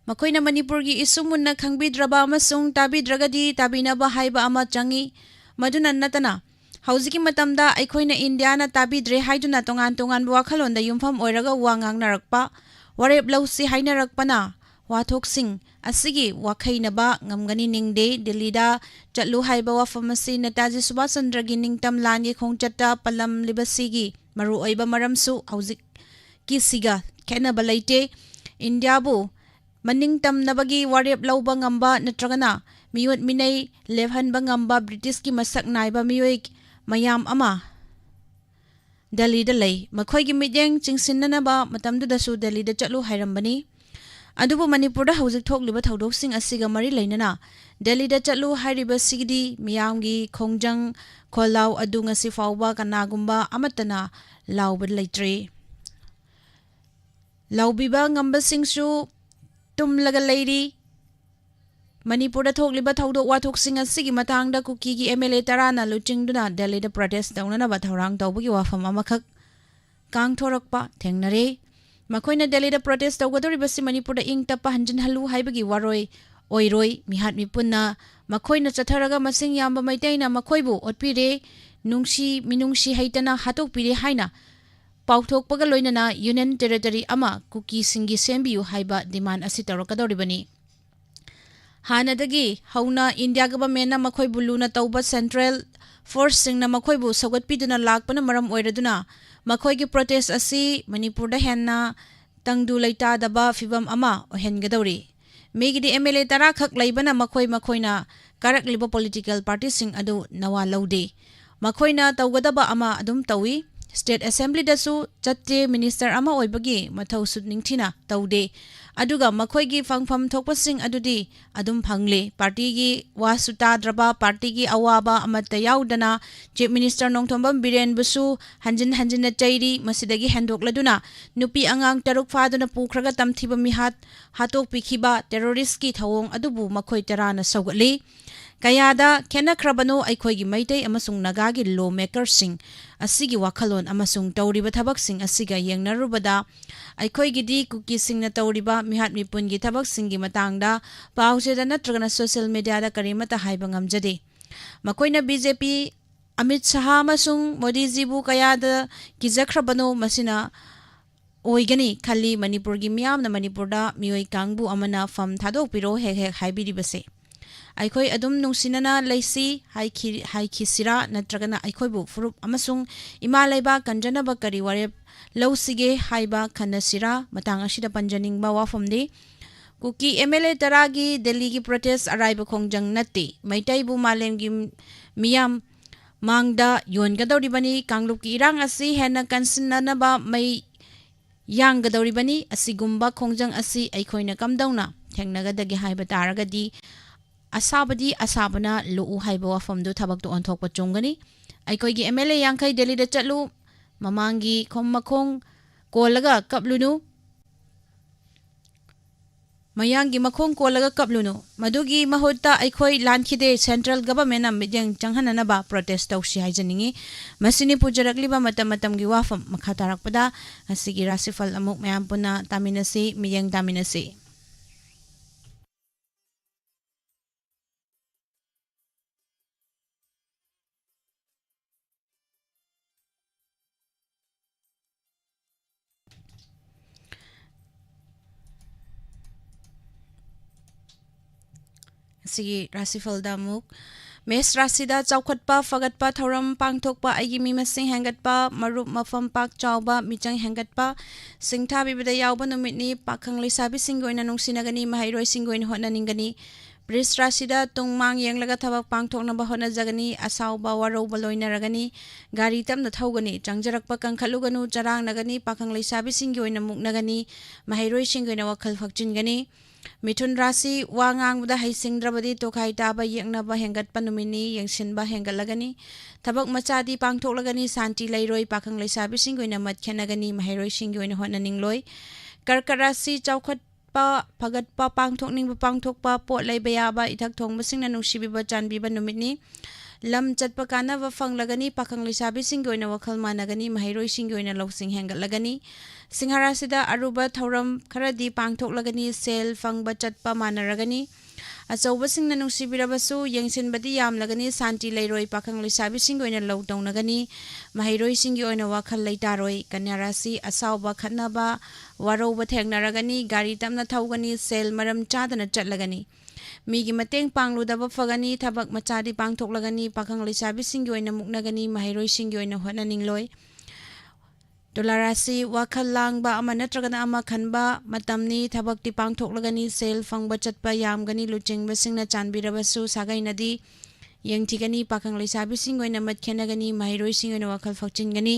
makhoi na Manipur gi isumunna khangbidraba amasung tabidragadi tabinaba haiba ama changi maduna natana hauziki matamda aikhoina India na tabidre haiduna tongan wakhalonda yumfam oiraga wangang narakpa warep lausi hainarakpana wathoksing asigi wakhainaba ngamgani ningde Delhi da chatlu haiba wafamasi Netaji Subhash Chandra gi ningtam langi khongchatta palam libasigi maru oiba maramsu hauzik kisiga khenaba laite India bu maningtam nabagi warep lauba ngamba natragana miyot minai levhanba ngamba British ki masak naiba miyoik mayam ama Delhi da lay makhoi gi mideng chingsinnanaba matamdu da su Delhi da chatlu hairambani adubu Manipur da hauzik thokliba thaudok sing asiga mari lainana Delhi da chatlu hairiba sigdi miyam gi khongjang kholaw adu ngasi fawba kanagumba amatana lawba laitre lawbiba ngamba singsu tumlaga lairi Manipur da thokliba thaudok wathok sing asigi matangda kuki gi MLA tarana luchingduna Delhi da protest taunana ba thaurang tawbugi wafam amakhak kang thorakpa thengnare ꯃꯈꯣꯏꯅ ꯗꯦꯜꯂꯤꯗ protest ꯇꯧꯒꯗꯧꯔꯤꯕꯁꯤ ꯃꯅꯤꯄꯨꯔꯗ ꯏꯪ ꯇꯞꯄ ꯍꯟꯖꯤꯟꯍꯜꯂꯨ ꯍꯥꯏꯕꯒꯤ ꯋꯥꯔꯣꯏ ꯑꯣꯏꯔꯣꯏ ꯃꯤꯍꯥꯠ ꯃꯤꯄꯨꯟꯅ ꯃꯈꯣꯏꯅ ꯆꯠꯊꯔꯒ ꯃꯁꯤꯡ ꯌꯥꯝꯕ ꯃꯩꯇꯩꯅ ꯃꯈꯣꯏꯕꯨ ꯑꯣꯠꯄꯤꯔꯦ ꯃꯤꯅꯨꯡꯁꯤ ꯍꯩꯇꯅ ꯍꯥꯠꯇꯣꯛꯄꯤꯔꯦ ꯍꯥꯏꯅ ꯄꯥꯎꯊꯣꯛꯄꯒ ꯂꯣꯏꯅꯅ ꯌꯨꯅꯤꯌꯟ ꯇꯦꯔꯤꯇꯣꯔꯤ ꯑꯃ ꯀꯨꯀꯤꯁꯤꯡꯒꯤ ꯁꯦꯝꯕꯤꯌꯨ ꯍꯥꯏꯕ ꯗꯤꯃꯥꯟ ꯑꯁꯤ ꯇꯧꯔꯛꯀꯗꯧꯔꯤꯕꯅꯤ ꯍꯥꯟꯅꯗꯒꯤ ꯍꯧꯅ ꯏꯟꯗꯤꯌꯥ ꯒꯚꯔꯟꯃꯦꯟꯠꯅ ꯃꯈꯣꯏꯕꯨ ꯂꯨꯅ ꯇꯧꯕ ꯁꯦꯟꯇ꯭ꯔꯦꯜ ꯐꯣꯔꯁꯁꯤꯡꯅ ꯃꯈꯣꯏꯕꯨ ꯁꯧꯒꯠꯄꯤꯗꯨꯅ ꯂꯥꯛꯄꯅ ꯃꯔꯝ ꯑꯣꯏꯔꯗꯨꯅ ꯃꯈꯣꯏꯒꯤ ꯄ꯭ꯔꯣꯇꯦꯁ ꯑꯁꯤ ꯃꯅꯤꯄꯨꯔꯗ ꯍꯦꯟꯅ ꯇꯪꯗꯨ ꯂꯩꯇꯥꯗꯕ ꯐꯤꯚꯝ ꯑꯃ ꯑꯣꯏꯍꯟꯒꯗꯧꯔꯤ ꯃꯤꯒꯤꯗꯤ MLA 10 ꯈꯛ ꯂꯩꯕꯅ ꯃꯈꯣꯏꯅ ꯀꯥꯔꯛꯂꯤꯕ ꯄꯣꯂꯤꯇꯤꯀꯦꯜ ꯄꯥꯔꯇꯤꯁꯤꯡ ꯑꯗꯨ ꯅꯋꯥ ꯂꯧꯗꯦ ꯃꯈꯣꯏꯅ ꯇꯧꯒꯗꯕ ꯑꯃ ꯑꯗꯨꯝ ꯇꯧꯏ ꯁ꯭ꯇꯦꯠ ꯑꯦꯁꯦꯝꯕ꯭ꯂꯤꯗꯁꯨ ꯆꯠꯇꯦ ꯃꯤꯅꯤꯁꯇꯔ ꯑꯃ ꯑꯣꯏꯕꯒꯤ ꯃꯊꯧꯁꯨ ꯅꯤꯡꯊꯤꯅ ꯇꯧꯗꯦ ꯑꯗꯨꯒ ꯃꯈꯣꯏꯒꯤ ꯐꯪꯐꯝ ꯊꯣꯛꯄꯁꯤꯡ ꯑꯗꯨꯗꯤ ꯑꯗꯨꯝ ꯐꯪꯂꯦ ꯄꯥꯔꯇꯤꯒꯤ ꯋꯥꯁꯨ ꯇꯥꯗ꯭ꯔꯕ ꯄꯥꯔꯇꯤꯒꯤ ꯑꯋꯥꯕ ꯑꯃꯠꯇ ꯌꯥꯎꯗꯅ ꯆꯤꯞ ꯃꯤꯅꯤꯁꯇꯔ ꯅꯣꯡꯊꯣꯝꯕꯝ ꯕꯤꯔꯦꯟꯕꯨꯁꯨ ꯍꯟꯖꯤꯟꯅ ꯆꯩꯔꯤ ꯃꯁꯤꯗꯒꯤ ꯍꯦꯟꯗꯣꯛꯂꯗꯨꯅ ꯅꯨꯄꯤ ꯑꯉꯥꯡ 6 ꯐꯥꯗꯨꯅ ꯄꯨꯈ꯭ꯔꯒ ꯇꯝꯊꯤꯕ ꯃꯤꯍꯥꯠ ꯍꯥꯠꯇꯣꯛꯄꯤꯈꯤꯕ ꯇꯦꯔꯣꯔꯤꯁꯀꯤ ꯊꯧꯑꯣꯡ ꯑꯗꯨꯕꯨ ꯃꯈꯣꯏ 10ꯅ ꯁꯧꯒꯠꯂꯤ ꯀꯌꯥꯗ ꯈꯦꯟꯅꯈ꯭ꯔꯕꯅꯣ ꯑꯩꯈꯣꯏꯒꯤ ꯃꯩꯇꯩ ꯑꯃꯁꯨꯡ ꯅꯥꯒꯥꯒꯤ ꯂꯣ ꯃꯦꯀꯔꯁꯤꯡ ꯑꯁꯤꯒꯤ ꯋꯥꯈꯜꯂꯣꯟ ꯑꯃꯁꯨꯡ ꯇꯧꯔꯤꯕ ꯊꯕꯛꯁꯤꯡ ꯑꯁꯤꯒ ꯌꯦꯡꯅꯔꯨꯕꯗ ꯑꯩꯈꯣꯏꯒꯤꯗꯤ ꯀꯨꯀꯤꯁꯤꯡꯅ ꯇꯧꯔꯤꯕ ꯃꯤꯍꯥꯠ ꯃꯤꯄꯨꯟꯒꯤ ꯊꯕꯛꯁꯤꯡꯒꯤ ꯃꯇꯥꯡꯗ ꯄꯥꯎꯆꯦꯗ ꯅꯠꯇ꯭ꯔꯒꯅ ꯁꯣꯁꯤꯌꯦꯜ ꯃꯤꯗꯤꯌꯥꯗ ꯀꯔꯤꯃꯠꯇ ꯍꯥꯏꯕ ꯉꯝꯖꯗꯦ ꯃꯈꯣꯏꯅ BJP ꯑꯃꯤꯠ ꯁꯥꯍ ꯑꯃꯁꯨꯡ ꯃꯣꯗꯤꯖꯤꯕꯨ ꯀꯌꯥꯗ ꯀꯤꯖꯈ꯭ꯔꯕꯅꯣ ꯃꯁꯤꯅ ꯑꯣꯏꯒꯅꯤ ꯈꯜꯂꯤ ꯃꯅꯤꯄꯨꯔꯒꯤ ꯃꯤꯌꯥꯝꯅ ꯃꯅꯤꯄꯨꯔꯗ ꯃꯤꯑꯣꯏ ꯀꯥꯡꯕꯨ ꯑꯃꯅ ꯐꯝ ꯊꯥꯗꯣꯛꯄꯤꯔꯣ ꯍꯦꯛ ꯍꯥꯏꯕꯤꯔꯤꯕꯁꯦ ꯑꯩꯈꯣꯏ ꯑꯗꯨꯝ ꯅꯨꯡꯁꯤꯅꯅ ꯂꯩꯁꯤ ꯍꯥꯏꯈꯤꯁꯤꯔꯥ ꯅꯠꯇ꯭ꯔꯒꯅ ꯑꯩꯈꯣꯏꯕꯨ ꯐꯨꯔꯨꯞ ꯑꯃꯁꯨꯡ ꯏꯃꯥ ꯂꯩꯕꯥꯛ ꯀꯟꯖꯅꯕ ꯀꯔꯤ ꯋꯥꯔꯦꯞ ꯂꯧꯁꯤꯒꯦ ꯍꯥꯏꯕ ꯈꯟꯅꯁꯤꯔꯥ ꯃꯇꯥꯡ ꯑꯁꯤꯗ ꯄꯟꯖꯅꯤꯡꯕ ꯋꯥꯐꯝꯗꯤ ꯀꯨꯀꯤ MLA 10ꯒꯤ ꯗꯦꯜꯂꯤꯒꯤ ꯄ꯭ꯔꯣꯇꯦꯁ ꯑꯔꯥꯏꯕ ꯈꯣꯡꯖꯪ ꯅꯠꯇꯦ ꯃꯩꯇꯩꯕꯨ ꯃꯥꯂꯦꯝꯒꯤ ꯃꯤꯌꯥꯝ ꯃꯥꯡꯗ ꯌꯣꯟꯒꯗꯧꯔꯤꯕꯅꯤ ꯀꯥꯡꯂꯨꯞꯀꯤ ꯏꯔꯥꯡ ꯑꯁꯤ ꯍꯦꯟꯅ ꯀꯟꯁꯤꯟꯅꯅꯕ ꯃꯩ ꯌꯥꯡꯒꯗꯧꯔꯤꯕꯅꯤ ꯑꯁꯤꯒꯨꯝꯕ ꯈꯣꯡꯖꯪ ꯑꯁꯤ ꯑꯩꯈꯣꯏꯅ ꯀꯝꯗꯧꯅ ꯊꯦꯡꯅꯒꯗꯒꯦ ꯍꯥꯏꯕ ꯇꯥꯔꯒꯗꯤ ꯑꯁꯥꯕꯅ ꯂꯣꯛꯎ ꯍꯥꯏꯕ ꯋꯥꯐꯝꯗꯨ ꯊꯕꯛꯇ ꯑꯣꯟꯊꯣꯛꯄ ꯆꯨꯝꯒꯅꯤ ꯑꯩꯈꯣꯏꯒꯤ MLA 50 ꯗꯦꯜꯂꯤꯗ ꯆꯠꯂꯨ ꯃꯃꯥꯡꯒꯤ ꯃꯈꯣꯡ ꯀꯣꯜꯂꯒ ꯀꯞꯂꯨꯅꯨ ꯃꯌꯥꯡꯒꯤ ꯃꯈꯣꯡ ꯀꯣꯜꯂꯒ ꯀꯞꯂꯨꯅꯨ ꯃꯗꯨꯒꯤ ꯃꯍꯨꯠꯇ ꯑꯩꯈꯣꯏ ꯂꯥꯟꯈꯤꯗꯦ ꯁꯦꯟꯇ꯭ꯔꯦꯜ ꯒꯚꯔꯟꯃꯦꯟꯠꯅ ꯃꯤꯠꯌꯦꯡ ꯆꯪꯍꯟꯅꯅꯕ ꯄ꯭ꯔꯣꯇꯦꯁ ꯇꯧꯁꯤ ꯍꯥꯏꯖꯅꯤꯡꯉꯤ ꯃꯁꯤꯅꯤ ꯄꯨꯖꯔꯛꯂꯤꯕ ꯃꯇꯝꯒꯤ ꯋꯥꯐꯝ ꯃꯈꯥ ꯇꯥꯔꯛꯄꯗ ꯉꯁꯤꯒꯤ ꯔꯥꯁꯤꯐꯜ ꯑꯃꯨꯛ ꯃꯌꯥꯝ ꯄꯨꯟꯅ ꯇꯥꯃꯤꯟꯅꯁꯤ ꯃꯤꯠꯌꯦꯡ ꯇꯥꯃꯤꯟꯅꯁꯤ ꯑꯁꯤꯒꯤ ꯔꯥꯁꯤꯐꯜꯗ ꯑꯃꯨꯛ ꯃꯦꯁ ꯔꯥꯁꯤꯗ ꯆꯥꯎꯈꯠꯄ ꯐꯒꯠꯄ ꯊꯧꯔꯝ ꯄꯥꯡꯊꯣꯛꯄ ꯑꯩꯒꯤ ꯃꯤ ꯃꯁꯤꯡ ꯍꯦꯟꯒꯠꯄ ꯃꯔꯨꯞ ꯃꯐꯝ ꯄꯥꯛ ꯆꯥꯎꯕ ꯃꯤꯆꯪ ꯍꯦꯟꯒꯠꯄ ꯁꯤꯡꯊꯥꯕꯤꯕꯗ ꯌꯥꯎꯕ ꯅꯨꯃꯤꯠꯅꯤ ꯄꯥꯈꯪ ꯂꯩꯁꯥꯕꯤꯁꯤꯡꯒꯤ ꯑꯣꯏꯅ ꯅꯨꯡꯁꯤꯅꯒꯅꯤ ꯃꯍꯩꯔꯣꯏꯁꯤꯡꯒꯤ ꯑꯣꯏꯅ ꯍꯣꯠꯅꯅꯤꯡꯒꯅꯤ ꯕ꯭ꯔꯤꯖ ꯔꯥꯁꯤꯗ ꯇꯨꯡ ꯃꯥꯡ ꯌꯦꯡꯂꯒ ꯊꯕꯛ ꯄꯥꯡꯊꯣꯛꯅꯕ ꯍꯣꯠꯅꯖꯒꯅꯤ ꯑꯁꯥꯎꯕ ꯋꯥꯔꯧꯕ ꯂꯣꯏꯅꯔꯒꯅꯤ ꯒꯥꯔꯤ ꯇꯞꯅ ꯊꯧꯒꯅꯤ ꯆꯪꯖꯔꯛꯄ ꯀꯟꯈꯠꯂꯨꯒꯅꯨ ꯆꯔꯥꯡꯅꯒꯅꯤ ꯄꯥꯈꯪ ꯂꯩꯁꯥꯕꯤꯁꯤꯡꯒꯤ ꯑꯣꯏꯅ ꯃꯨꯛꯅꯒꯅꯤ ꯃꯍꯩꯔꯣꯏꯁꯤꯡꯒꯤ ꯑꯣꯏꯅ ꯋꯥꯈꯜ ꯐꯛꯆꯤꯟꯒꯅꯤ ꯃꯤꯊꯨꯟ ꯔꯥꯁꯤ ꯋꯥ ꯉꯥꯡꯕꯗ ꯍꯩꯁꯤꯡꯗ꯭ꯔꯕꯗꯤ ꯇꯣꯈꯥꯏ ꯇꯥꯕ ꯌꯦꯛꯅꯕ ꯍꯦꯟꯒꯠꯄ ꯅꯨꯃꯤꯠꯅꯤ ꯌꯦꯡꯁꯤꯟꯕ ꯍꯦꯟꯒꯠꯂꯒꯅꯤ ꯊꯕꯛ ꯃꯆꯥꯗꯤ ꯄꯥꯡꯊꯣꯛꯂꯒꯅꯤ ꯁꯥꯟꯇꯤ ꯂꯩꯔꯣꯏ ꯄꯥꯈꯪ ꯂꯩꯁꯥꯕꯤꯁꯤꯡꯒꯤ ꯑꯣꯏꯅ ꯃꯠ ꯈꯦꯟꯅꯒꯅꯤ ꯃꯍꯩꯔꯣꯏꯁꯤꯡꯒꯤ ꯑꯣꯏꯅ ꯍꯣꯠꯅꯅꯤꯡꯂꯣꯏ ꯀꯔꯀꯠ ꯔꯥꯁꯤ ꯆꯥꯎꯈꯠꯄ ꯐꯒꯠꯄ ꯄꯥꯡꯊꯣꯛꯅꯤꯡꯕ ꯄꯥꯡꯊꯣꯛꯄ ꯄꯣꯠ ꯂꯩꯕ ꯌꯥꯕ ꯏꯊꯛ ꯊꯣꯡꯕꯁꯤꯡꯅ ꯅꯨꯡꯁꯤꯕꯤꯕ ꯆꯥꯟꯕꯤꯕ ꯅꯨꯃꯤꯠꯅꯤ ꯂꯝ ꯆꯠꯄ ꯀꯥꯟꯅꯕ ꯐꯪꯂꯒꯅꯤ ꯄꯥꯈꯪ ꯂꯩꯁꯥꯕꯤꯁꯤꯡꯒꯤ ꯑꯣꯏꯅ ꯋꯥꯈꯜ ꯃꯥꯟꯅꯒꯅꯤ ꯃꯍꯩꯔꯣꯏꯁꯤꯡꯒꯤ ꯑꯣꯏꯅ ꯂꯧꯁꯤꯡ ꯍꯦꯟꯒꯠꯂꯒꯅꯤ ꯁꯤꯡꯍ ꯔꯥꯁꯤꯗ ꯑꯔꯨꯕ ꯊꯧꯔꯝ ꯈꯔꯗꯤ ꯄꯥꯡꯊꯣꯛꯂꯒꯅꯤ ꯁꯦꯜ ꯐꯪꯕ ꯆꯠꯄ ꯃꯥꯟꯅꯔꯒꯅꯤ ꯑꯆꯧꯕꯁꯤꯡꯅ ꯅꯨꯡꯁꯤꯕꯤꯔꯕꯁꯨ ꯌꯦꯡꯁꯤꯟꯕꯗꯤ ꯌꯥꯝꯂꯒꯅꯤ ꯁꯥꯟꯇꯤ ꯂꯩꯔꯣꯏ ꯄꯥꯈꯪ ꯂꯩꯁꯥꯕꯤꯁꯤꯡꯒꯤ ꯑꯣꯏꯅ ꯂꯧ ꯇꯧꯅꯒꯅꯤ ꯃꯍꯩꯔꯣꯏꯁꯤꯡꯒꯤ ꯑꯣꯏꯅ ꯋꯥꯈꯜ ꯂꯩꯇꯥꯔꯣꯏ ꯀꯟꯌꯥ ꯔꯥꯁꯤ ꯑꯁꯥꯎꯕ ꯈꯠꯅꯕ ꯋꯥꯔꯧꯕ ꯊꯦꯡꯅꯔꯒꯅꯤ ꯒꯥꯔꯤ ꯇꯞꯅ ꯊꯧꯒꯅꯤ ꯁꯦꯜ ꯃꯔꯝ ꯆꯥꯗꯅ ꯆꯠꯂꯒꯅꯤ ꯃꯤꯒꯤ ꯃꯇꯦꯡ ꯄꯥꯡꯂꯨꯗꯕ ꯐꯒꯅꯤ ꯊꯕꯛ ꯃꯆꯥꯗꯤ ꯄꯥꯡꯊꯣꯛꯂꯒꯅꯤ ꯄꯥꯈꯪ ꯂꯩꯁꯥꯕꯤꯁꯤꯡꯒꯤ ꯑꯣꯏꯅ ꯃꯨꯛꯅꯒꯅꯤ ꯃꯍꯩꯔꯣꯏꯁꯤꯡꯒꯤ ꯑꯣꯏꯅ ꯍꯣꯠꯅꯅꯤꯡꯂꯣꯏ ꯇꯨꯂꯥ ꯔꯥꯁꯤ ꯋꯥꯈꯜ ꯂꯥꯡꯕ ꯑꯃ ꯅꯠꯇ꯭ꯔꯒꯅ ꯑꯃ ꯈꯟꯕ ꯃꯇꯝꯅꯤ ꯊꯕꯛꯇꯤ ꯄꯥꯡꯊꯣꯛꯂꯒꯅꯤ ꯁꯦꯜ ꯐꯪꯕ ꯆꯠꯄ ꯌꯥꯝꯒꯅꯤ ꯂꯨꯆꯤꯡꯕꯁꯤꯡꯅ ꯆꯥꯟꯕꯤꯔꯕꯁꯨ ꯁꯥꯒꯩꯅꯗꯤ ꯌꯦꯡꯊꯤꯒꯅꯤ ꯄꯥꯈꯪ ꯂꯩꯁꯥꯕꯤꯁꯤꯡ ꯑꯣꯏꯅ ꯃꯠ ꯈꯦꯟꯅꯒꯅꯤ ꯃꯍꯩꯔꯣꯏꯁꯤꯡ ꯑꯣꯏꯅ ꯋꯥꯈꯜ ꯐꯛꯆꯤꯟꯒꯅꯤ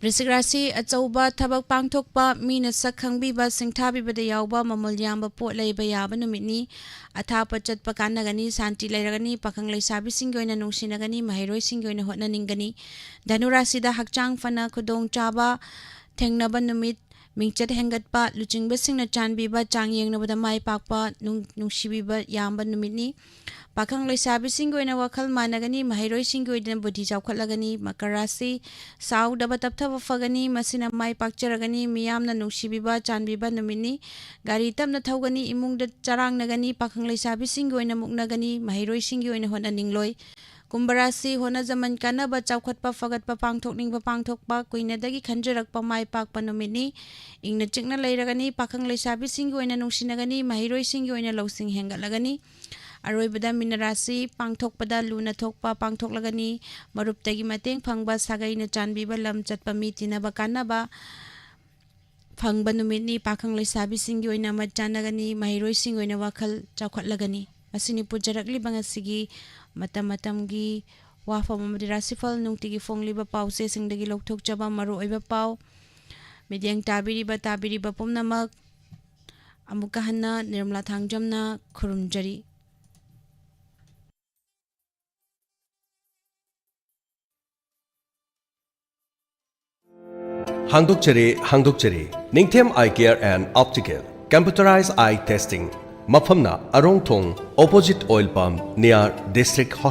ꯕ꯭ꯔꯤꯁꯤꯛ ꯔꯥꯁꯤ ꯑꯆꯧꯕ ꯊꯕꯛ ꯄꯥꯡꯊꯣꯛꯄ ꯃꯤꯅ ꯁꯛ ꯈꯪꯕꯤꯕ ꯁꯤꯡꯊꯥꯕꯤꯕꯗ ꯌꯥꯎꯕ ꯃꯃꯜ ꯌꯥꯝꯕ ꯄꯣꯠ ꯂꯩꯕ ꯌꯥꯕ ꯅꯨꯃꯤꯠꯅꯤ ꯑꯊꯥꯞꯄ ꯆꯠꯄ ꯀꯥꯟꯅꯒꯅꯤ ꯁꯥꯟꯇꯤ ꯂꯩꯔꯒꯅꯤ ꯄꯥꯈꯪ ꯂꯩꯁꯥꯕꯤꯁꯤꯡꯒꯤ ꯑꯣꯏꯅ ꯅꯨꯡꯁꯤꯅꯒꯅꯤ ꯃꯍꯩꯔꯣꯏꯁꯤꯡꯒꯤ ꯑꯣꯏꯅ ꯍꯣꯠꯅꯅꯤꯡꯒꯅꯤ ꯙꯅꯨ ꯔꯥꯁꯤꯗ ꯍꯛꯆꯥꯡ ꯐꯅ ꯈꯨꯗꯣꯡꯆꯥꯕ ꯊꯦꯡꯅꯕ ꯅꯨꯃꯤꯠ ꯃꯤꯡꯆꯠ ꯍꯦꯟꯒꯠꯄ ꯂꯨꯆꯤꯡꯕꯁꯤꯡꯅ ꯆꯥꯟꯕꯤꯕ ꯆꯥꯡ ꯌꯦꯡꯅꯕꯗ ꯃꯥꯏ ꯄꯥꯛꯄ ꯅꯨꯡꯁꯤꯕꯤꯕ ꯌꯥꯝꯕ ꯅꯨꯃꯤꯠꯅꯤ ꯄꯥꯈꯪ ꯂꯩꯁꯥꯕꯤꯁꯤꯡꯒꯤ ꯑꯣꯏꯅ ꯋꯥꯈꯜ ꯃꯥꯟꯅꯒꯅꯤ ꯃꯍꯩꯔꯣꯏꯁꯤꯡꯒꯤ ꯑꯣꯏꯅ ꯕꯨꯙꯤ ꯆꯥꯎꯈꯠꯂꯒꯅꯤ ꯃꯀꯔ ꯔꯥꯁꯤ ꯁꯥꯎꯗꯕ ꯇꯞꯊꯕ ꯐꯒꯅꯤ ꯃꯁꯤꯅ ꯃꯥꯏ ꯄꯥꯛꯆꯔꯒꯅꯤ ꯃꯤꯌꯥꯝꯅ ꯅꯨꯡꯁꯤꯕꯤꯕ ꯆꯥꯟꯕꯤꯕ ꯅꯨꯃꯤꯠꯅꯤ ꯒꯥꯔꯤ ꯇꯞꯅ ꯊꯧꯒꯅꯤ ꯏꯃꯨꯡꯗ ꯆꯔꯥꯡꯅꯒꯅꯤ ꯄꯥꯈꯪ ꯂꯩꯁꯥꯕꯤꯁꯤꯡꯒꯤ ꯑꯣꯏꯅ ꯃꯨꯛꯅꯒꯅꯤ ꯃꯍꯩꯔꯣꯏꯁꯤꯡꯒꯤ ꯑꯣꯏꯅ ꯍꯣꯠꯅꯅꯤꯡꯂꯣꯏ ꯀꯨꯝꯚ ꯔꯥꯁꯤ ꯍꯣꯠꯅꯖꯃꯟ ꯀꯥꯟꯅꯕ ꯆꯥꯎꯈꯠꯄ ꯐꯒꯠꯄ ꯄꯥꯡꯊꯣꯛꯅꯤꯡꯕ ꯄꯥꯡꯊꯣꯛꯄ ꯀꯨꯏꯅꯗꯒꯤ ꯈꯟꯖꯔꯛꯄ ꯃꯥꯏ ꯄꯥꯛꯄ ꯅꯨꯃꯤꯠꯅꯤ ꯏꯪꯅ ꯆꯤꯛꯅ ꯂꯩꯔꯒꯅꯤ ꯄꯥꯈꯪ ꯂꯩꯁꯥꯕꯤꯁꯤꯡꯒꯤ ꯑꯣꯏꯅ ꯅꯨꯡꯁꯤꯅꯒꯅꯤ ꯃꯍꯩꯔꯣꯏꯁꯤꯡꯒꯤ ꯑꯣꯏꯅ ꯂꯧꯁꯤꯡ ꯍꯦꯟꯒꯠꯂꯒꯅꯤ ꯑꯔꯣꯏꯕꯗ ꯃꯤꯅ ꯔꯥꯁꯤ ꯄꯥꯡꯊꯣꯛꯄꯗ ꯂꯨꯅ ꯊꯣꯛꯄ ꯄꯥꯡꯊꯣꯛꯂꯒꯅꯤ ꯃꯔꯨꯞꯇꯒꯤ ꯃꯇꯦꯡ ꯐꯪꯕ ꯁꯥꯒꯩꯅ ꯆꯥꯟꯕꯤꯕ ꯂꯝ ꯆꯠꯄ ꯃꯤ ꯇꯤꯟꯅꯕ ꯀꯥꯟꯅꯕ ꯐꯪꯕ ꯅꯨꯃꯤꯠꯅꯤ ꯄꯥꯈꯪ ꯂꯩꯁꯥꯕꯤꯁꯤꯡꯒꯤ ꯑꯣꯏꯅ ꯃꯠ ꯆꯥꯟꯅꯒꯅꯤ ꯃꯍꯩꯔꯣꯏꯁꯤꯡꯒꯤ ꯑꯣꯏꯅ ꯋꯥꯈꯜ ꯆꯥꯎꯈꯠꯂꯒꯅꯤ ꯃꯁꯤꯅꯤ ꯄꯨꯖꯔꯛꯂꯤꯕ ꯉꯁꯤꯒꯤ ꯃꯇꯝꯒꯤ ꯋꯥꯐꯝ ꯑꯃꯗꯤ ꯔꯥꯁꯤꯐꯜ ꯅꯨꯡꯇꯤꯒꯤ ꯐꯣꯡꯂꯤꯕ ꯄꯥꯎꯆꯦꯁꯤꯡꯗꯒꯤ ꯂꯧꯊꯣꯛꯆꯕ ꯃꯔꯨꯑꯣꯏꯕ ꯄꯥꯎ ꯃꯤꯠꯌꯦꯡ ꯇꯥꯕꯤꯔꯤꯕ ꯄꯨꯝꯅꯃꯛ ꯑꯃꯨꯛꯀ ꯍꯟꯅ Nirmala ꯊꯥꯡꯖꯝꯅ ꯈꯨꯔꯨꯝꯖꯔꯤ Hangdokchare Ningthem Eye Care and Optical Computerized Eye Testing Mafamna Arongthong Opposite Oil Pump near District Hospital